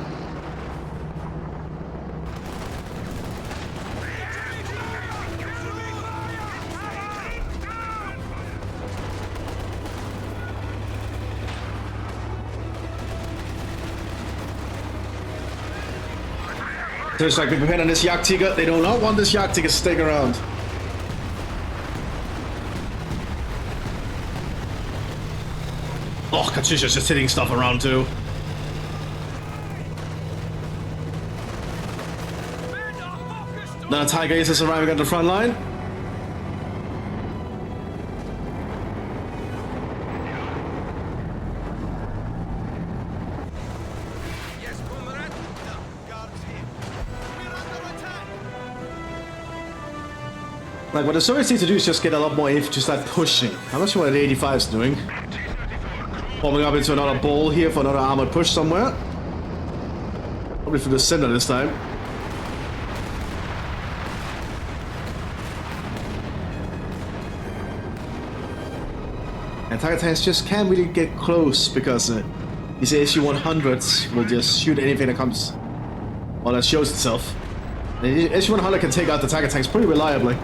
There's like prepared on this Jagdtiger. They do not want this Jagdtiger to stick around. Oh, Katyusha's just hitting stuff around too. Now Tiger is arriving at the front line. Like, what the Soviets need to do is just get a lot more infantry to start pushing. I'm not sure what the 85 is doing. Forming up into another ball here for another armored push somewhere. Probably through the center this time. And Tiger tanks just can't really get close because these SU-100s will just shoot anything that comes or that shows itself. The SU-100 can take out the Tiger tanks pretty reliably.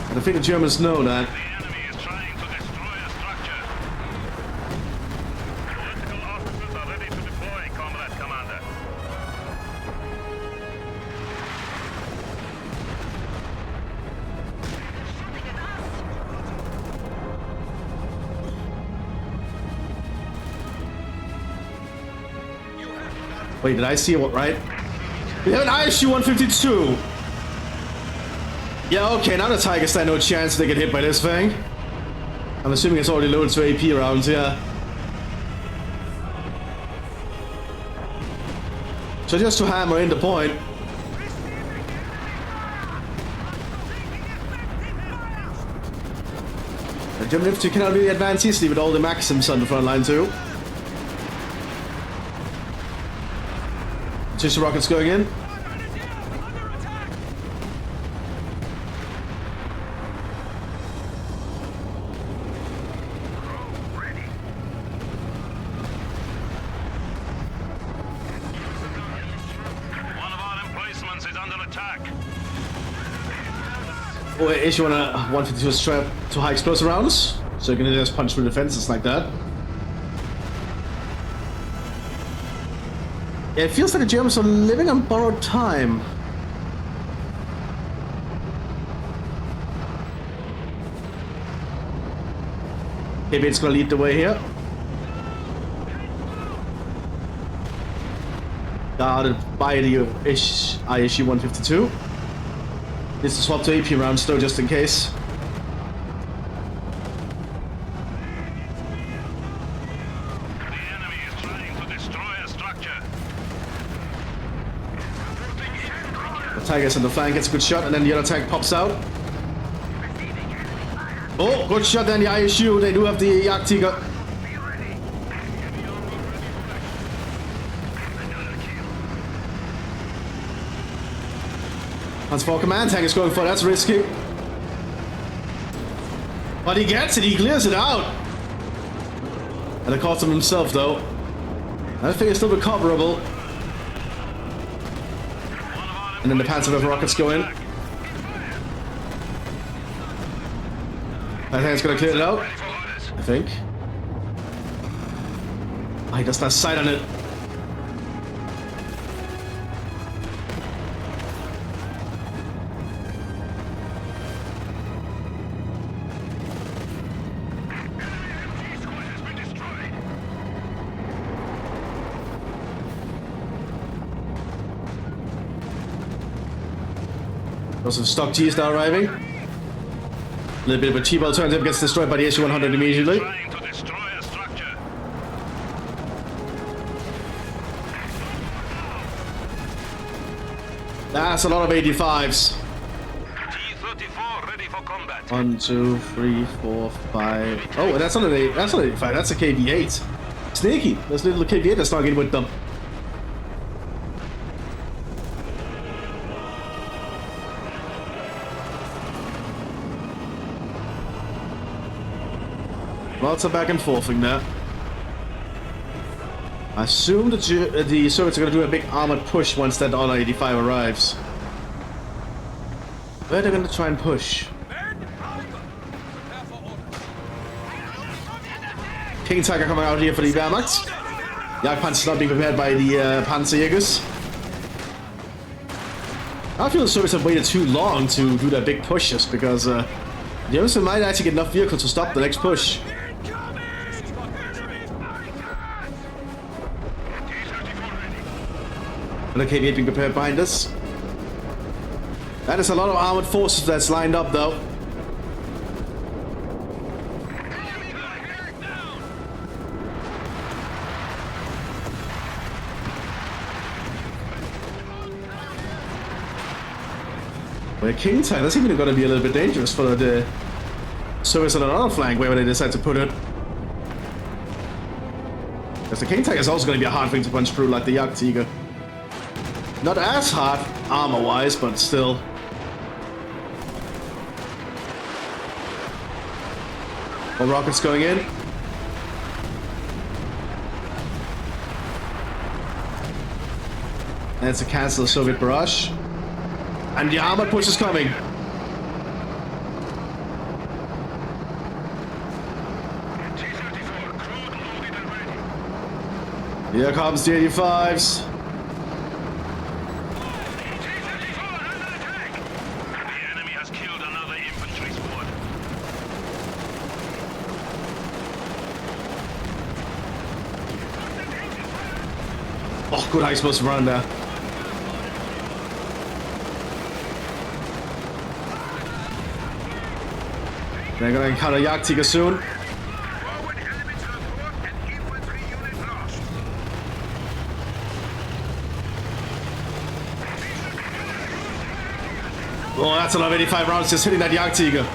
I think the Germans know that. The enemy is trying to destroy a structure. Political officers are ready to deploy, Comrade Commander. Wait, did I see what, right? We have an ISU-152! Yeah, okay, now the Tigers stand no chance they get hit by this thing. I'm assuming it's already loaded to AP rounds, yeah. So just to hammer in the point. The German infantry cannot really advance easily with all the Maxims on the front line too. Just rockets going in. attack. Or if you wanna 152 strap to high explosive rounds, so you can just punch through defenses like that. Yeah, it feels like the Germans are living on borrowed time. Maybe it's gonna lead the way here. Guarded by the ISU 152. This is swap to AP rounds though, just in case. The enemy is trying to destroy a structure. The Tiger's in the flank, gets a good shot, and then the other tank pops out. Oh, good shot then the ISU. They do have the Jagdtiger. Hans 4 command tank is going for it. That's risky. But he gets it. He clears it out. And it cost him himself, though. I think it's still recoverable. And then the Panzer rockets go in. I think it's gonna clear it out. I think. Oh, he does not sight on it. Also, stock G is now arriving. A little bit of a cheap alternative, gets destroyed by the SU-100 immediately. Trying to destroy a structure. That's a lot of 85s. T-34 ready for combat. 1, 2, 3, 4, 5. Oh, and that's not an 85. That's a KV-8. Sneaky. There's a little KV-8 that's not getting with them. Lots of back and forthing there. I assume the Soviets are going to do a big armored push once that Honor 85 arrives. Where are they going to try and push? King Tiger coming out here for the Wehrmacht. Jagdpanzer not being prepared by the Panzerjägers. I feel the Soviets have waited too long to do their big pushes because the Germans might actually get enough vehicles to stop the next push. And the KV-8 being prepared behind us. That is a lot of armored forces that's lined up, though. Well, King Tiger, that's even going to be a little bit dangerous for the Soviets on another flank, wherever they decide to put it. Because the King Tiger is also going to be a hard thing to punch through, like the Jagdtiger. Not as hard, armor-wise, but still. More rockets going in. And it's a cancel the Soviet barrage. And the armored push is coming. Here comes the 85s. Oh, good high explosive run there. They're gonna encounter Jagdtiger soon. Oh, that's a lot of 85 rounds just hitting that Jagdtiger.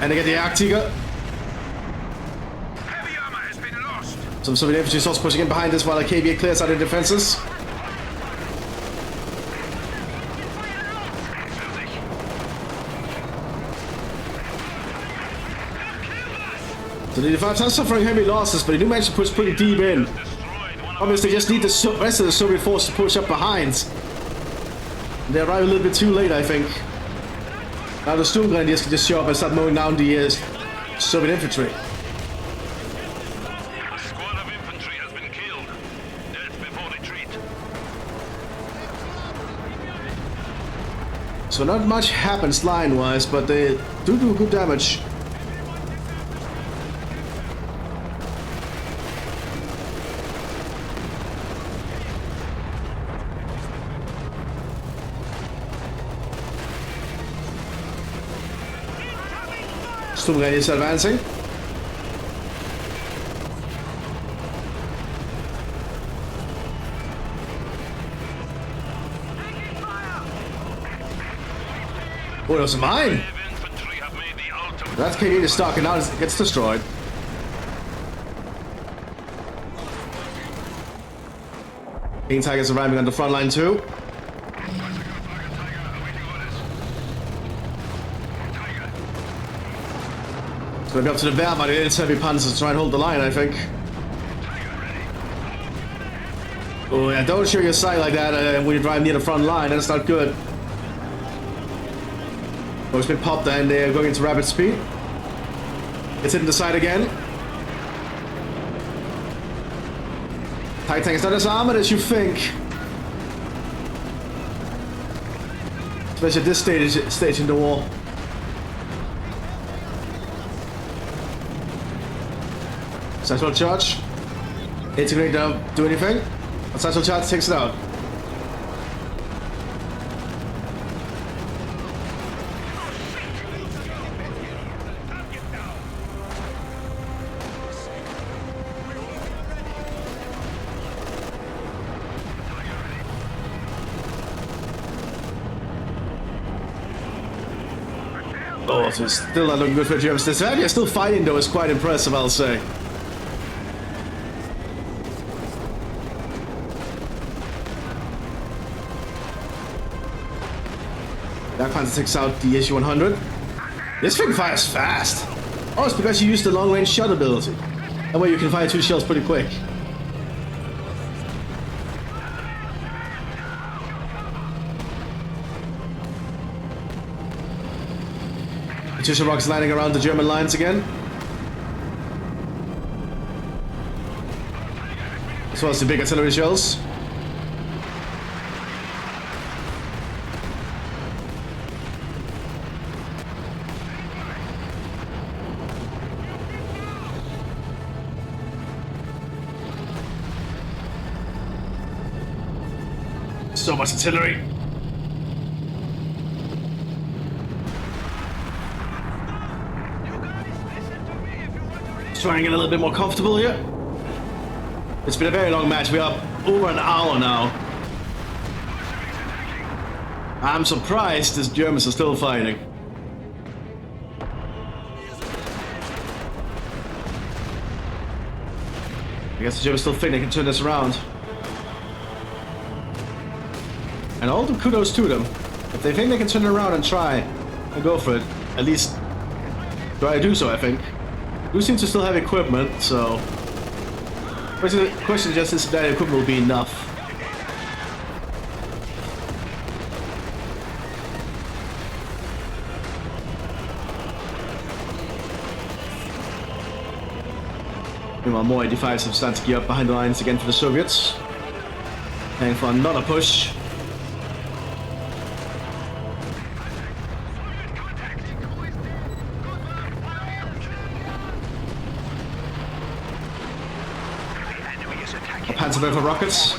And they get the Jagdtiger. Some Soviet infantry is also pushing in behind us while the KV-8 clears out the defenses. So the 85s are suffering heavy losses, but they do manage to push pretty deep in. Obviously, just need the rest of the Soviet force to push up behind. They arrive a little bit too late, I think. Now the Storm Grenadiers can just show up and start mowing down the Soviet infantry. A squad of infantry has been killed. Death before retreat. So not much happens line-wise, but they do good damage. Storm Grenadiers advancing. Oh, that was mine! Infantry have made the ultimate. That KD is stuck and now it gets destroyed. King Tiger's arriving on the front line too. It's going to be up to the Wehrmacht, it's heavy panzers to try and hold the line, I think. Oh yeah, don't show your side like that when you drive near the front line, that's not good. Oh, it's been popped and they're going into rapid speed. It's hitting the side again. TIE tank is not as armored as you think. Especially at this stage in the war. Central charge. Integrate don't do anything. Central charge takes it out. Oh, so it's still not looking good for the Germans. The fact they're still fighting though is quite impressive, I'll say. That Panzer takes out the SU-100. This thing fires fast. Oh, it's because you use the long-range shot ability. That way you can fire 2 shells pretty quick. Katyusha rockets landing around the German lines again. As well as the big artillery shells. So much artillery. Trying to get a little bit more comfortable here. It's been a very long match. We are over an hour now. I'm surprised these Germans are still fighting. I guess the Germans still think they can turn this around. And all the kudos to them. If they think they can turn it around and try and go for it, at least try to do so, I think. We seem to still have equipment, so... The question just is if that equipment will be enough. Meanwhile, more 85s have started to gear up behind the lines again for the Soviets. Heading for another push. Panzer rockets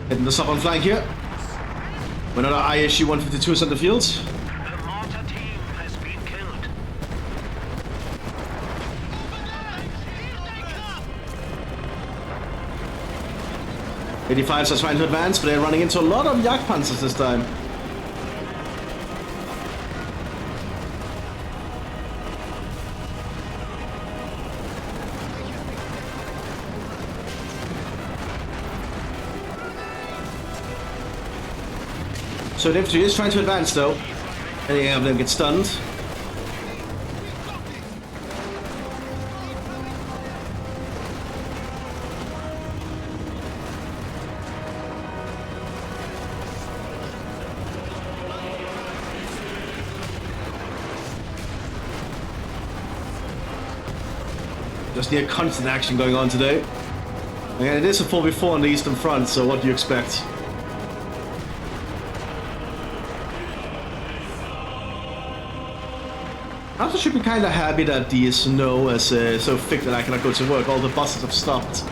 hitting the southern flank here. Another ISU-152s on the field. The mortar team has been killed. '85s are trying to advance, but they're running into a lot of Jagdpanzers this time. So the infantry is trying to advance though. Any of them get stunned. There's near constant action going on today. And it is a 4v4 on the Eastern Front, so what do you expect? I also should be kind of happy that the snow is so thick that I cannot go to work. All the buses have stopped. So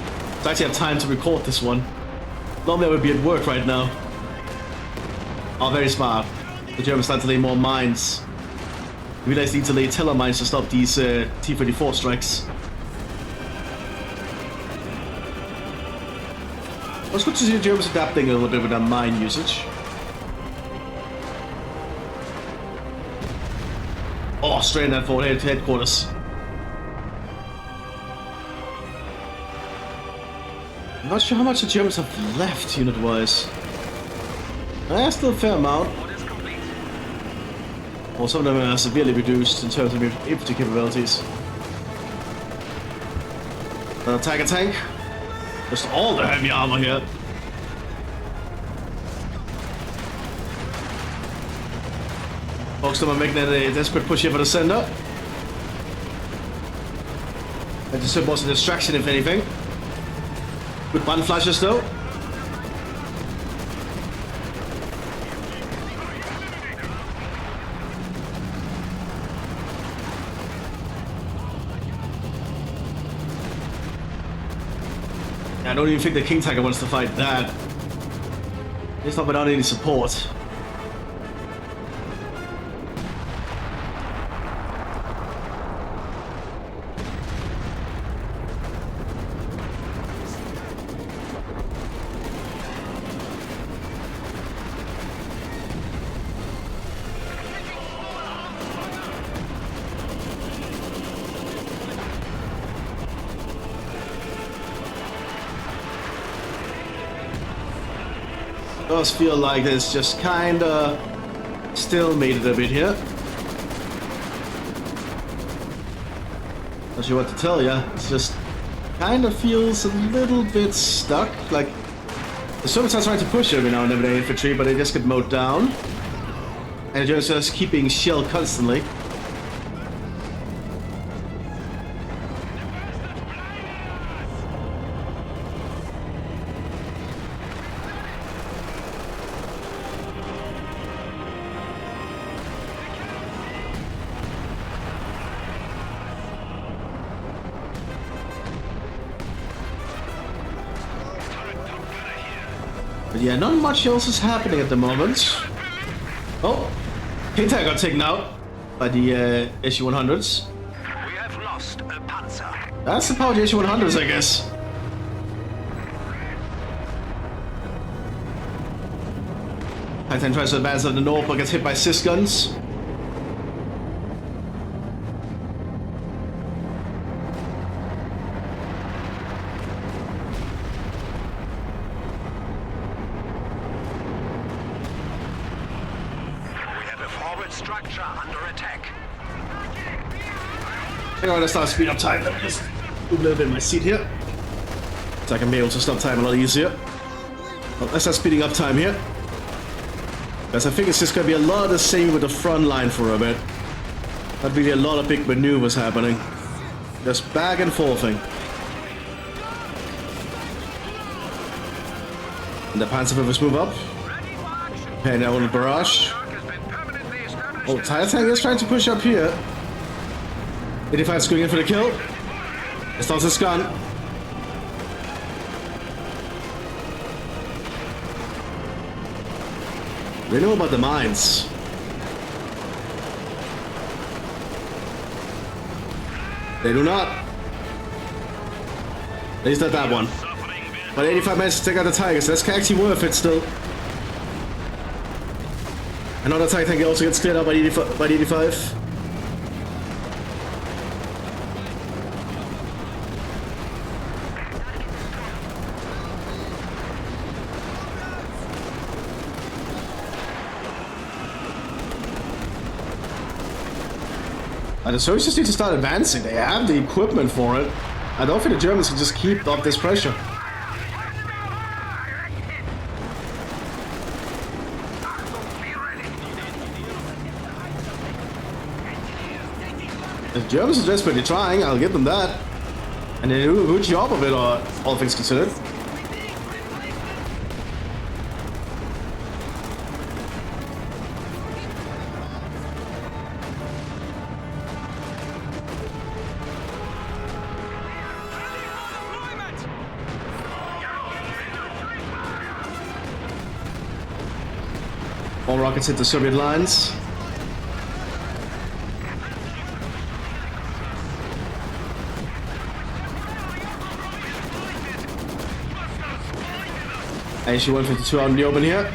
I actually have time to record this one. Normally I would be at work right now. Oh, very smart. The Germans start to lay more mines. We guys need to lay tiller mines to stop these T-34 strikes. It's good to see the Germans adapting a little bit with their mine usage. Oh, straight in that forward headquarters. I'm not sure how much the Germans have left unit-wise. Still a fair amount. Well, some of them are severely reduced in terms of infantry capabilities. Tiger tank. Just all the heavy armor here. Folks, them are making a desperate push here for the center. And just was a distraction, if anything. Good button flashes, though. I don't even think the King Tiger wants to fight that. It's not without any support. Does feel like it's just kinda stalemated a bit here. Not sure what to tell ya. It's just kinda feels a little bit stuck. Like the Soviets are trying to push every now and then with their infantry, but they just get mowed down. And they're just keeping shelled constantly. But yeah, not much else is happening at the moment. Oh, King Tiger got taken out by the SU-100s. We have lost a Panzer. That's the power of the SU-100s, I guess. Titan tries to advance on the north, but gets hit by Sis guns. Structure under attack. I'm gonna start speed up time. Let me just move a little bit in my seat here, so I can be able to stop time a lot easier. Well, let's start speeding up time here, because I think it's just gonna be a lot of the same with the front line for a bit. Not really a lot of big maneuvers happening, just back and forthing. And the Panzerwürfels move up, paying down the barrage. Oh, Tiger Tank is trying to push up here. 85's going in for the kill. It's not his gun. They know about the mines. They do not. At least not that one. But 85 managed to take out the Tigers. That's actually worth it still. Another Tiger Tank also gets cleared out by the 85. The Soviets just need to start advancing. They have the equipment for it. I don't think the Germans can just keep up this pressure. The Germans are desperately trying, I'll give them that. And they do a good job of it, all things considered. All rockets hit the Soviet lines. HE-152 out in the open here.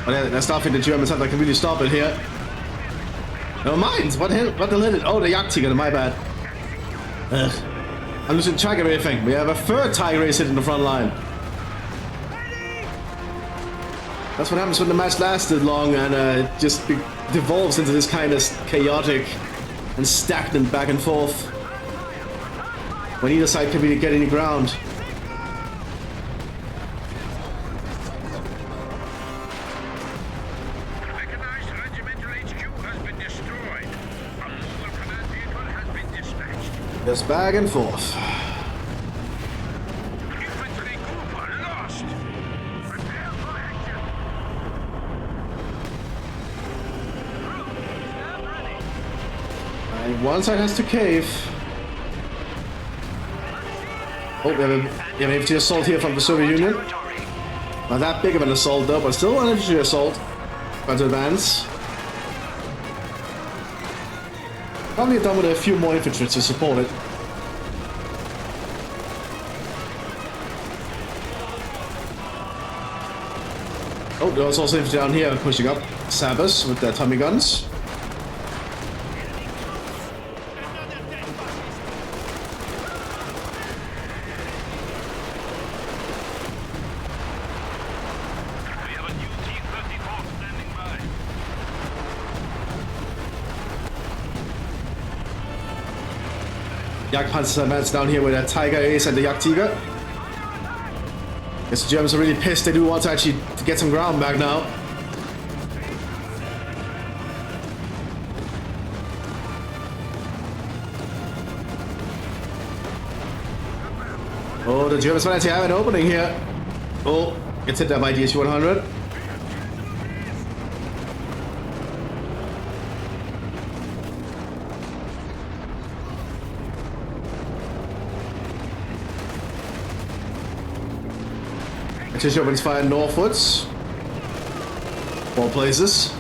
But that's nothing the Germans have that can really stop it here. Never mind. What the hell hit it? Oh, the Jagdtiger, my bad. Ugh. I'm losing track of everything. We have a third Tiger Ace hitting the front line. That's what happens when the match lasted long and just devolves into this kind of chaotic and stagnant back and forth. When either side can really get any ground. Mechanized regimental HQ has been destroyed. A mobile command vehicle has been dispatched. Just back and forth. Infantry Cooper lost. Prepare for action. And one side has to cave. Oh, we have an infantry assault here from the Soviet Union. Not that big of an assault though, but still an infantry assault. Trying to advance. Probably done with a few more infantry to support it. Oh, there's also infantry down here pushing up. Sabers with their Tommy guns. We have a new T-34 standing by. Jagdpanzer advance down here with their Tiger Ace and the Jagdtiger. Guess the Germans are really pissed. They do want to actually get some ground back now. Oh, the Germans managed to have an opening here. Oh, gets hit there by DSU-100. Artillery opens fire northwards. 4 places.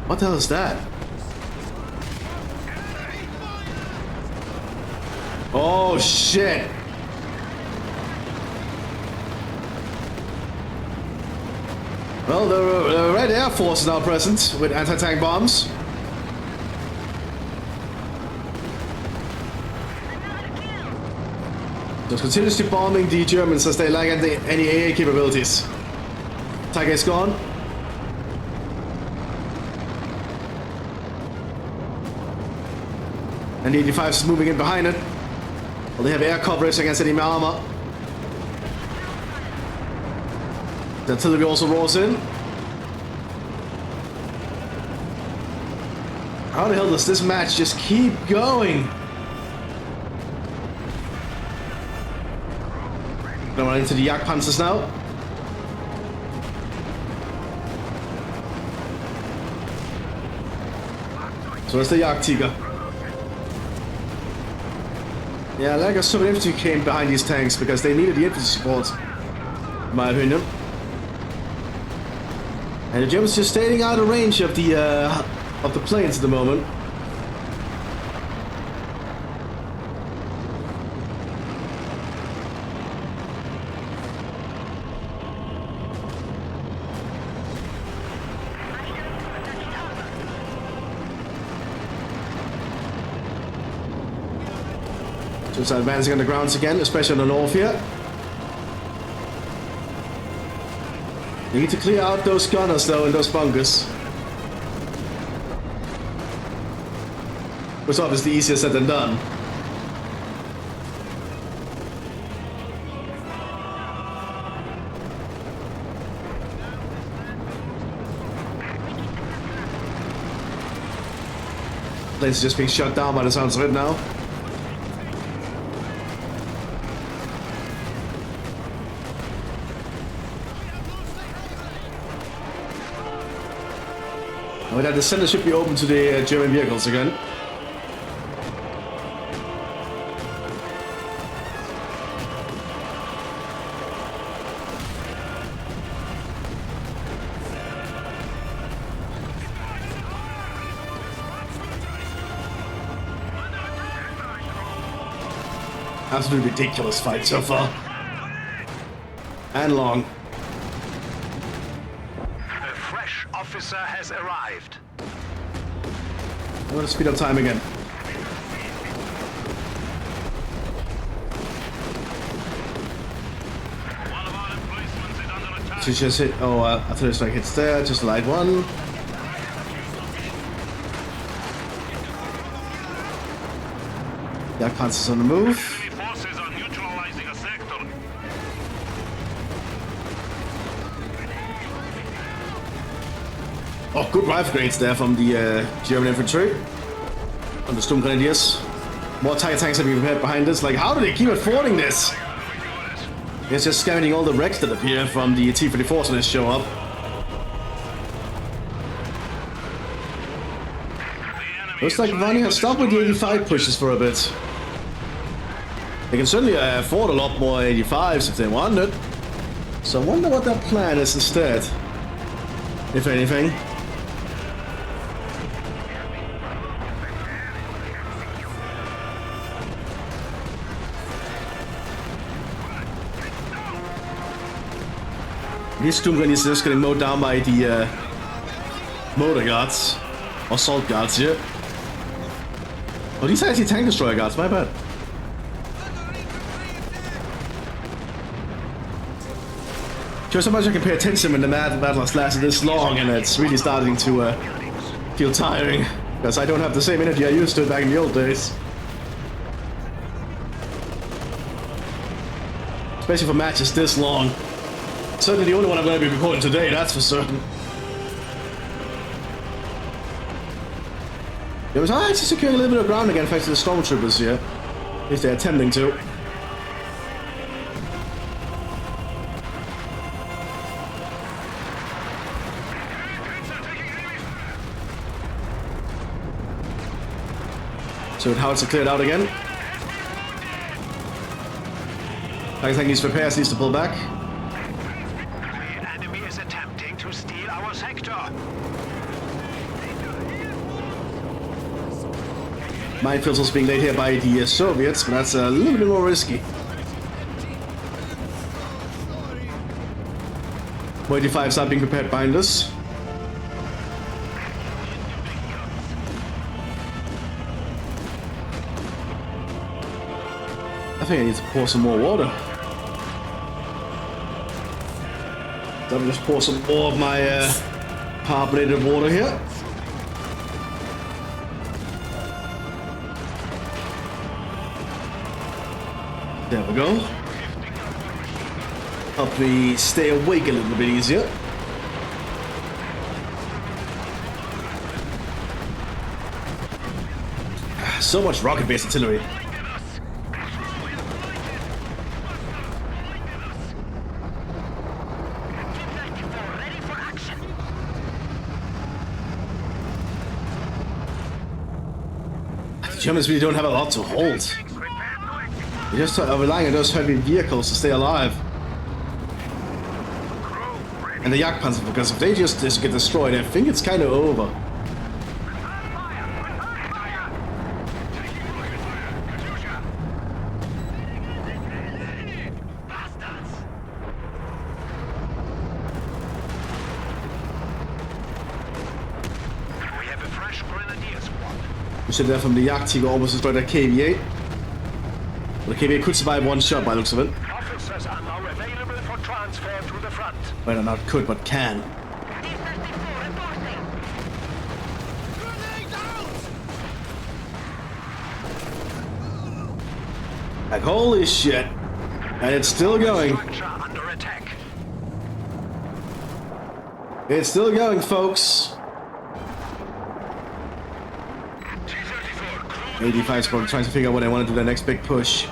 What the hell is that? Oh shit! Well, the Red Air Force is now present with anti-tank bombs. Just continuously bombing the Germans as they lack any AA capabilities. Tiger is gone. And the 85 is moving in behind it. Well, they have air coverage against enemy armor. The artillery also rolls in. How the hell does this match just keep going? Gonna run into the Jagdpanzers now. So is the Jagdtiger. Yeah, like a Soviet infantry came behind these tanks because they needed the infantry support, in my opinion. And the Germans just staying out of range of the planes at the moment. Just advancing on the grounds again, especially on the north here. You need to clear out those gunners though in those bunkers. Which is obviously easier said than done. Planes are just being shut down by the sounds of it now. Oh, that the center should be open to the German vehicles again. Absolutely ridiculous fight so far. And long. A fresh officer has arrived. I'm gonna speed up time again. One of our emplacements is under attack. So just hit. Oh, artillery strike hits there. Just a light one. Yak Panzer's on the move. Enemy forces are neutralizing a sector. Oh, good rifle grades there from the German infantry. On the Sturmgrenadiers. More Tiger tanks have been prepared behind us. Like, how do they keep affording this? It's just scavenging all the wrecks that appear from the T-34s when they show up. Looks like Vani has stopped with the 85 pushes for a bit. They can certainly afford a lot more 85s if they wanted. So I wonder what their plan is instead. If anything. These Sturmgrenadiers are just getting mowed down by the motor guards. Or assault guards here. Oh, these are actually tank destroyer guards, my bad. Shows how much I can pay attention when the battle has lasted this long and it's really starting to feel tiring. Because I don't have the same energy I used to back in the old days. Especially for matches this long. Certainly the only one I'm going to be recording today, that's for certain. There was actually securing a little bit of ground again thanks to the stormtroopers here. At least they're attempting to. So how it's cleared out again. I think these repairs needs to pull back. The enemy is attempting to steal our sector. Minefields also being laid here by the Soviets, but that's a little bit more risky. 85s are being prepared behind us. I think I need to pour some more water. Let me just pour some more of my carbonated water here. There we go. Help me stay awake a little bit easier. So much rocket-based artillery. The Germans really don't have a lot to hold. They just are relying on those heavy vehicles to stay alive. And the Jagdpanzer, because if they just get destroyed, I think it's kind of over. We have a fresh grenadier squad. We should there from the Jagdtiger almost destroyed that KV-8. Well, the KV-8 could survive one shot by the looks of it. Officers are now available for transfer to the front. Well, not could, but can. Like, holy shit. And it's still going. Structure under attack. It's still going, folks. 85 squad trying to figure out what they want to do their next big push.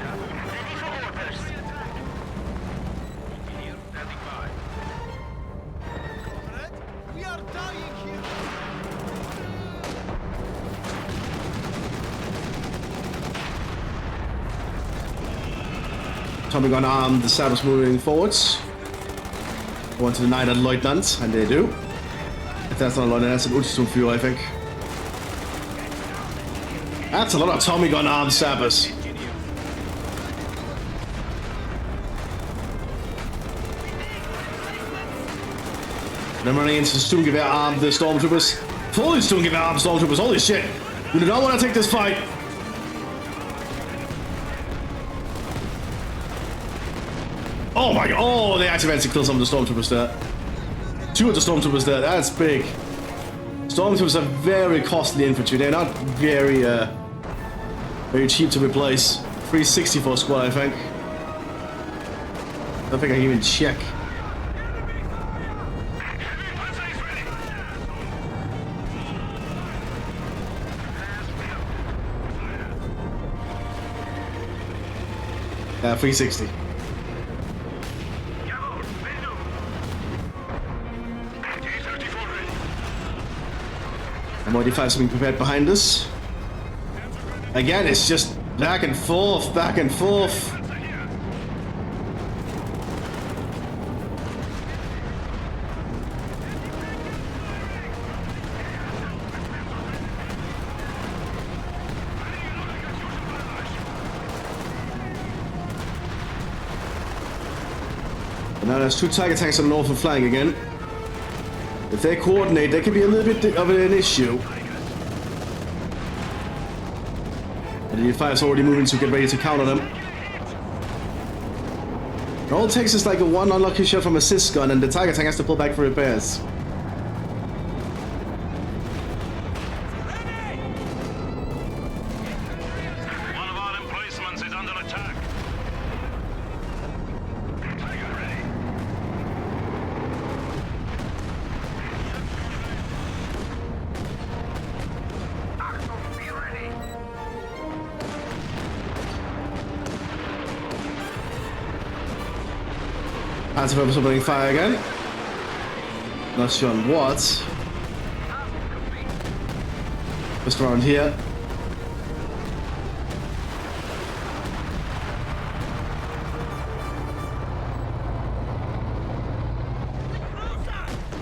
Tommy gun arm, the Sabbath moving forwards. I want to deny that Lieutenant, and they do. If that's not a Lieutenant, that's an Ultimate I think. That's a lot of Tommy gun arm Sabbaths. Then running into the Sturmgewehr arm, the Stormtroopers. Fully Sturmgewehr arm Stormtroopers, holy shit! We do not want to take this fight! Oh my god, oh, they actually managed to kill some of the Stormtroopers there. 2 of the Stormtroopers there, that's big. Stormtroopers are very costly infantry, they're not very, very cheap to replace. 360 for a squad, I think. I don't think I can even check. Yeah, 360. And more D5s being prepared behind us. Again, it's just back and forth, back and forth. And now there's 2 Tiger tanks on the northern flank again. If they coordinate, there could be a little bit of an issue. And the D5 is already moving to get ready to counter them. And all it takes is like a 1 unlucky shot from a Sys gun, and the Tiger tank has to pull back for repairs. One of our emplacements is under attack. Tiger ready. Be ready. Anti-purpose opening fire again. Not sure on what. Just around here.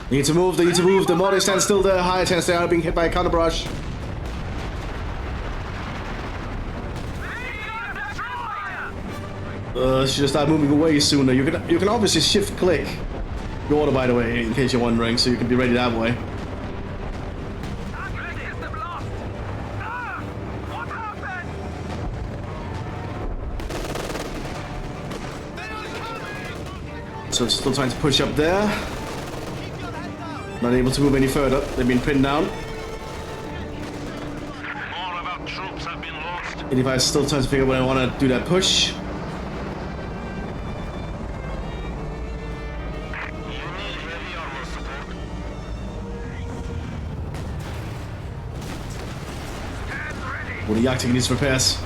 They need to move, they need to move. The more they stand still, the higher chance they are being hit by a counter barrage. She just start moving away sooner. You can obviously shift click your order, by the way, in case you're wondering, so you can be ready that way. So it's still trying to push up there. Not able to move any further. They've been pinned down. More of our troops have been lost. 85 is still trying to figure out when I want to do that push. Well, the Yak taking these repairs.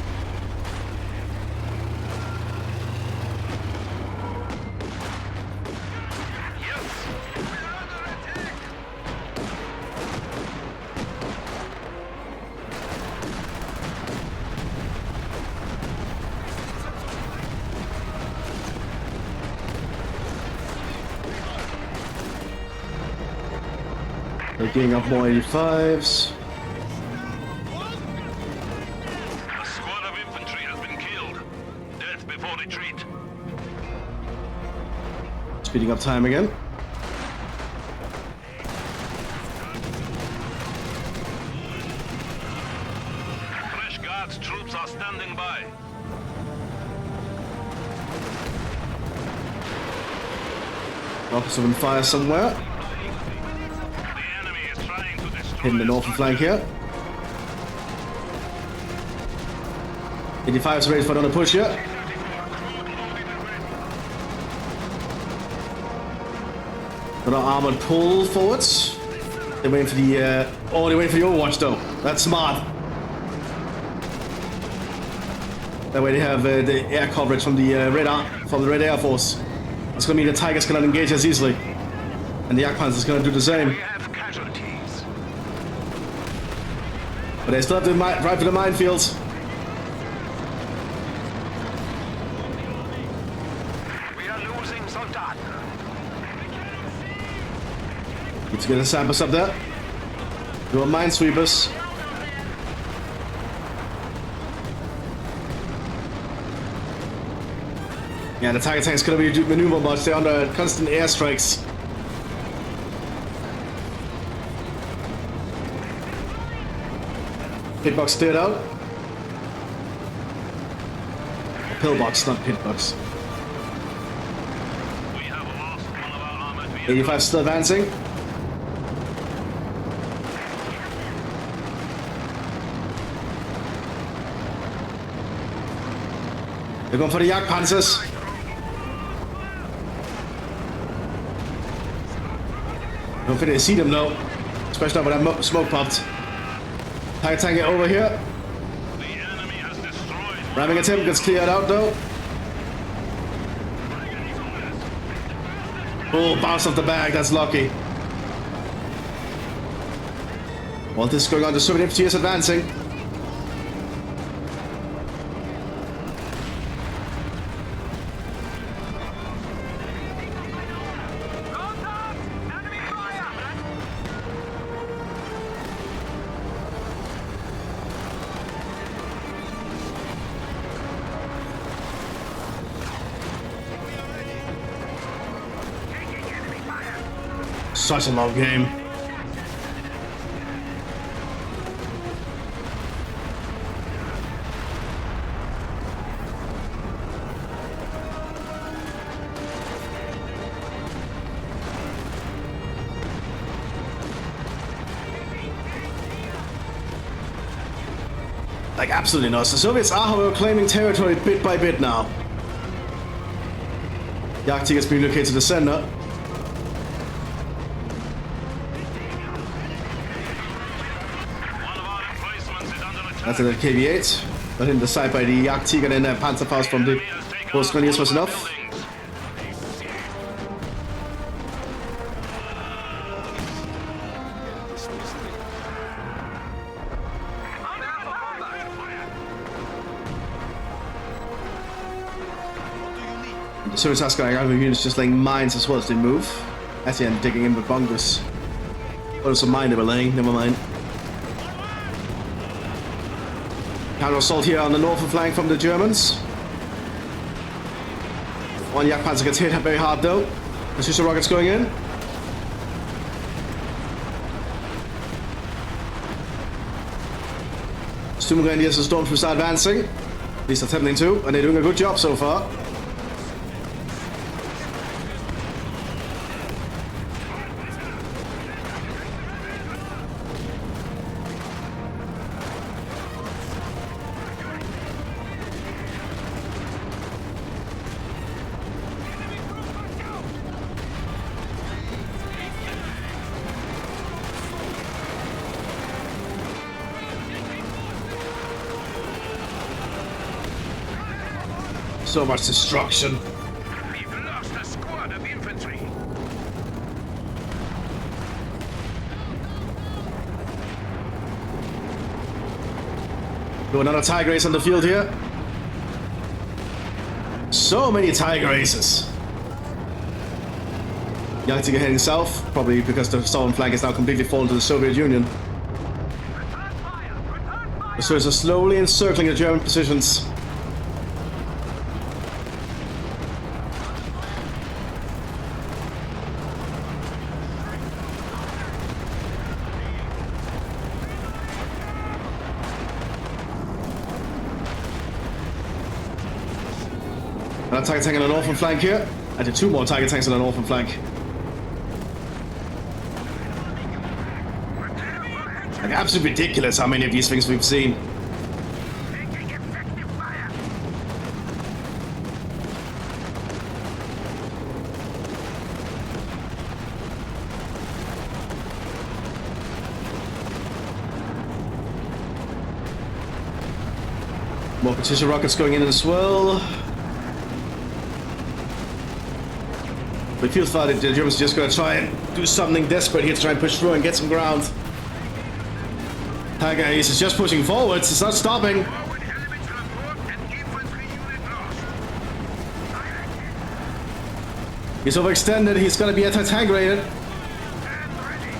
They're getting up more 85s. A squad of infantry has been killed. Death before retreat. Speeding up time again. Fresh guards troops are standing by. Officer on fire somewhere. The enemy is trying to destroy Hitting the northern flank here. 85 is ready for another push here. Another armored pull forwards. They're waiting for the oh, they're waiting for the Overwatch though. That's smart. That way they have the air coverage from the Red Air Force. That's gonna mean the Tigers cannot engage as easily. And the Yak Panzer's gonna do the same. We have casualties. But they still have to drive to the minefields. Let's get the samples up there. Your minesweepers. Yeah, the Tiger tank's gonna be maneuver much. They're under constant airstrikes. Pitbox cleared out. Pillbox, not pitbox. We have lost one of our armored vehicles. 85 still advancing. They're going for the Jagdpanzers. I don't think they see them though, especially now when that smoke popped. Tiger tank over here. The enemy has destroyed. Ramming attempt gets cleared out though. Oh, bounce off the bag, that's lucky. While this is going on, the Soviet infantry is advancing. Such a long game. Like, absolutely not. The Soviets are, however, claiming territory bit by bit now. Jagdtiger has been relocated to the center. That's a KV-8. But hit the side by the Jagdtiger and the Panzerfaust from the Großgrenadiers was enough. The Soviets are units just laying mines as well as they move. Actually, I'm digging in with bunkers. Oh, there's a mine they were laying, never mind. Counter assault here on the northern flank from the Germans. One Jagdpanzer gets hit very hard though. The sister rockets going in. Sturmgrenadiers and Stormtroopers are advancing. At least attempting to, and they're doing a good job so far. So much destruction. We've lost a squad of infantry. Got another Tiger Ace on the field here. So many Tiger Aces. Jagdtiger heading south, probably because the southern flank is now completely fallen to the Soviet Union. The Soviets are slowly encircling the German positions. Another Tiger tank on the northern flank here. I did 2 more Tiger tanks on the northern flank. Like, absolutely ridiculous how many of these things we've seen. Taking effective fire. More precision rockets going in as well. But it feels like the Germans are just going to try and do something desperate here to try and push through and get some ground. Tiger Ace is just pushing forwards, it's not stopping. Forward enemy transport and infantry unit lost. He's overextended, he's going to be anti-tank rated. Stand ready.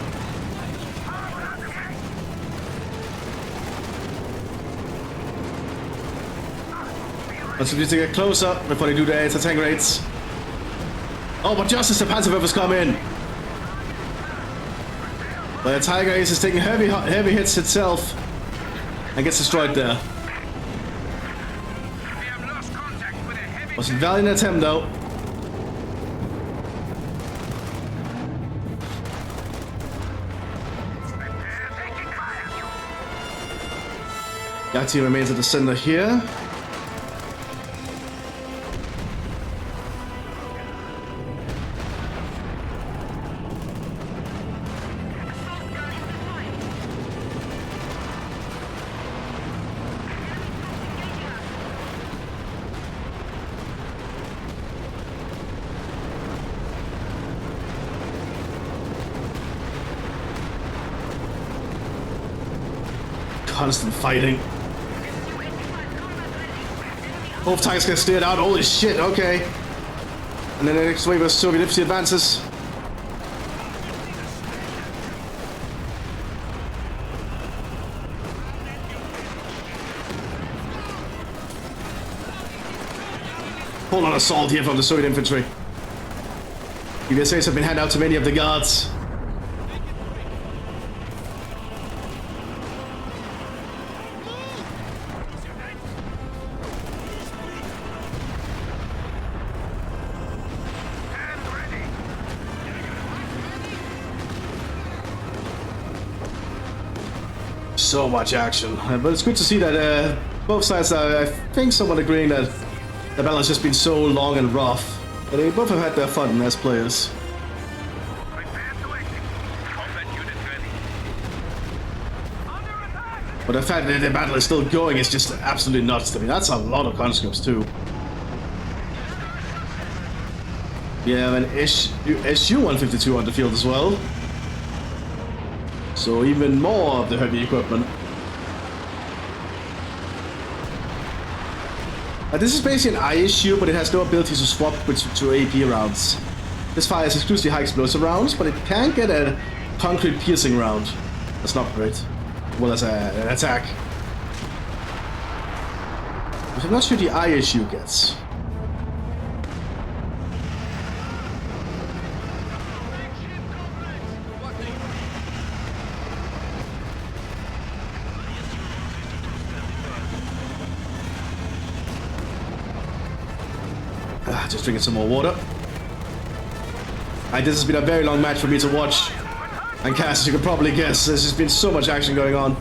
Let's need to get closer before they do their attack rates. Oh, but just as the Panzer Weapons come in. But the Tiger Ace is taking heavy hits itself and gets destroyed there. We have lost contact with a heavy. Was a valiant attempt though. Taking fire. Yati remains at the center here. Constant fighting. Both tanks get steered out. Holy shit, okay. And then the next wave of Soviet infantry advances. Whole lot of assault here from the Soviet infantry. USAs have been handed out to many of the guards. So much action, but it's good to see that both sides are, I think, somewhat agreeing that the battle has just been so long and rough. But they both have had their fun as players. Prepare to execute. Combat unit ready. Under attack. But the fact that the battle is still going is just absolutely nuts to me. That's a lot of conscripts too. We have an SU-152 on the field as well. So even more of the heavy equipment. This is basically an ISU, but it has no ability to swap to AP rounds. This fires exclusively high explosive rounds, but it can get a concrete piercing round. That's not great. Well, as an attack. Which I'm not sure the ISU gets. Just drinking some more water. This has been a very long match for me to watch and cast, as you can probably guess. There's just been so much action going on.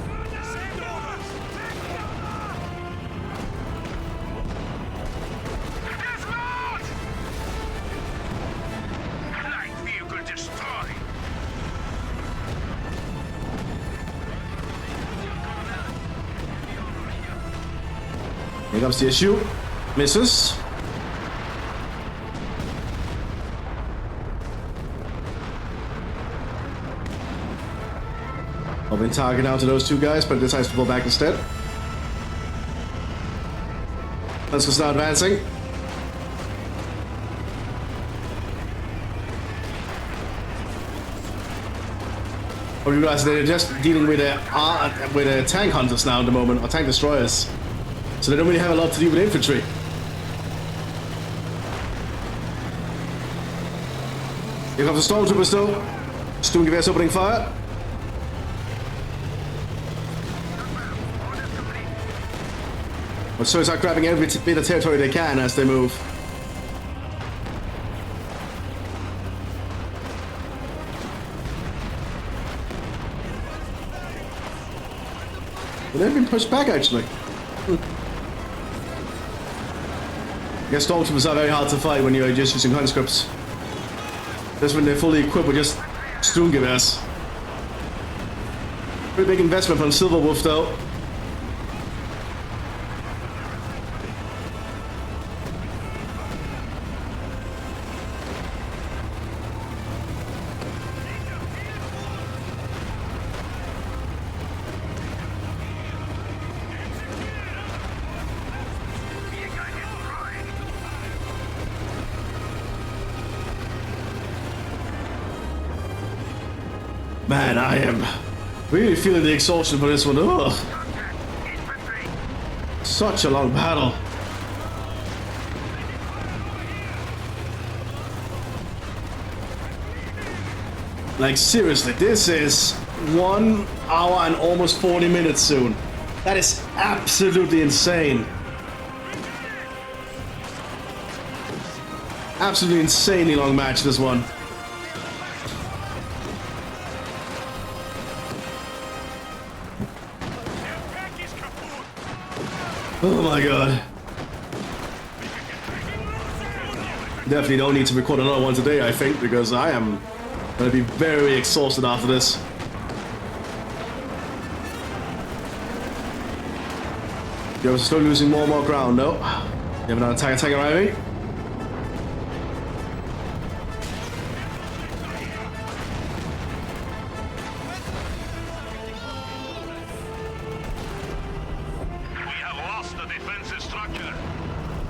Light vehicle destroyed. Here comes the issue. Misses. Been targeting out to those two guys, but decides to pull back instead. Let's go start advancing. I realize they're just dealing with the tank hunters now at the moment, or tank destroyers. So they don't really have a lot to do with infantry. Here comes the stormtroopers though. Sturmgewehr's opening fire. But so it's like grabbing every bit of territory they can as they move. But they've been pushed back actually. I guess stormtroopers are very hard to fight when you're just using conscripts. That's when they're fully equipped with just Sturmgewehrs. Pretty big investment from Silverwolf though. Man, I am really feeling the exhaustion for this one. Ugh. Such a long battle. Like seriously, this is 1 hour and almost 40 minutes soon. That is absolutely insane. Absolutely insanely long match, this one. Oh my god. Definitely don't need to record another one today, I think, because I am gonna be very exhausted after this. You're still losing more and more ground, no? You have another attack around me?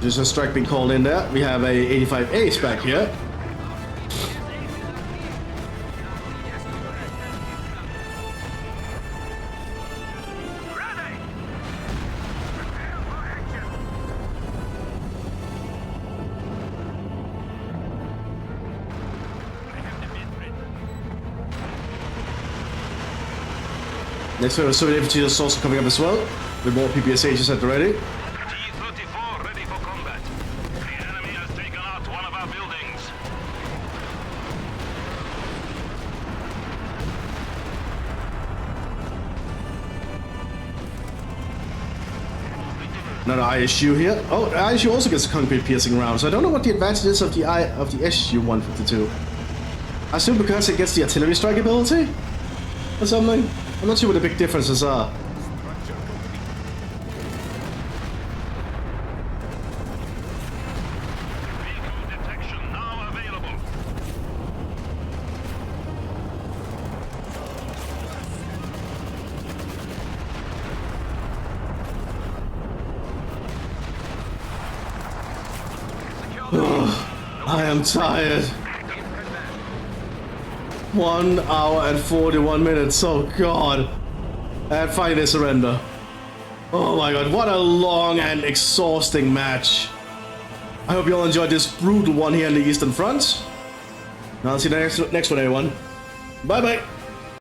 There's a strike being called in there. We have a 85 ace back here. Next we have a Soviet infantry that's also coming up as well, with more PPSHs set ready. T-34 ready for combat. The enemy has taken out one of our buildings. Another ISU here. Oh, the ISU also gets a concrete piercing round, so I don't know what the advantage is of the SU-152. I assume because it gets the artillery strike ability or something. I'm not sure what the big differences are. Vehicle detection now available. I am tired. 1 hour and 41 minutes. Oh god. And finally they surrender. Oh my god, what a long and exhausting match. I hope you all enjoyed this brutal one here in the Eastern Front. I'll see you next one, everyone. Bye bye.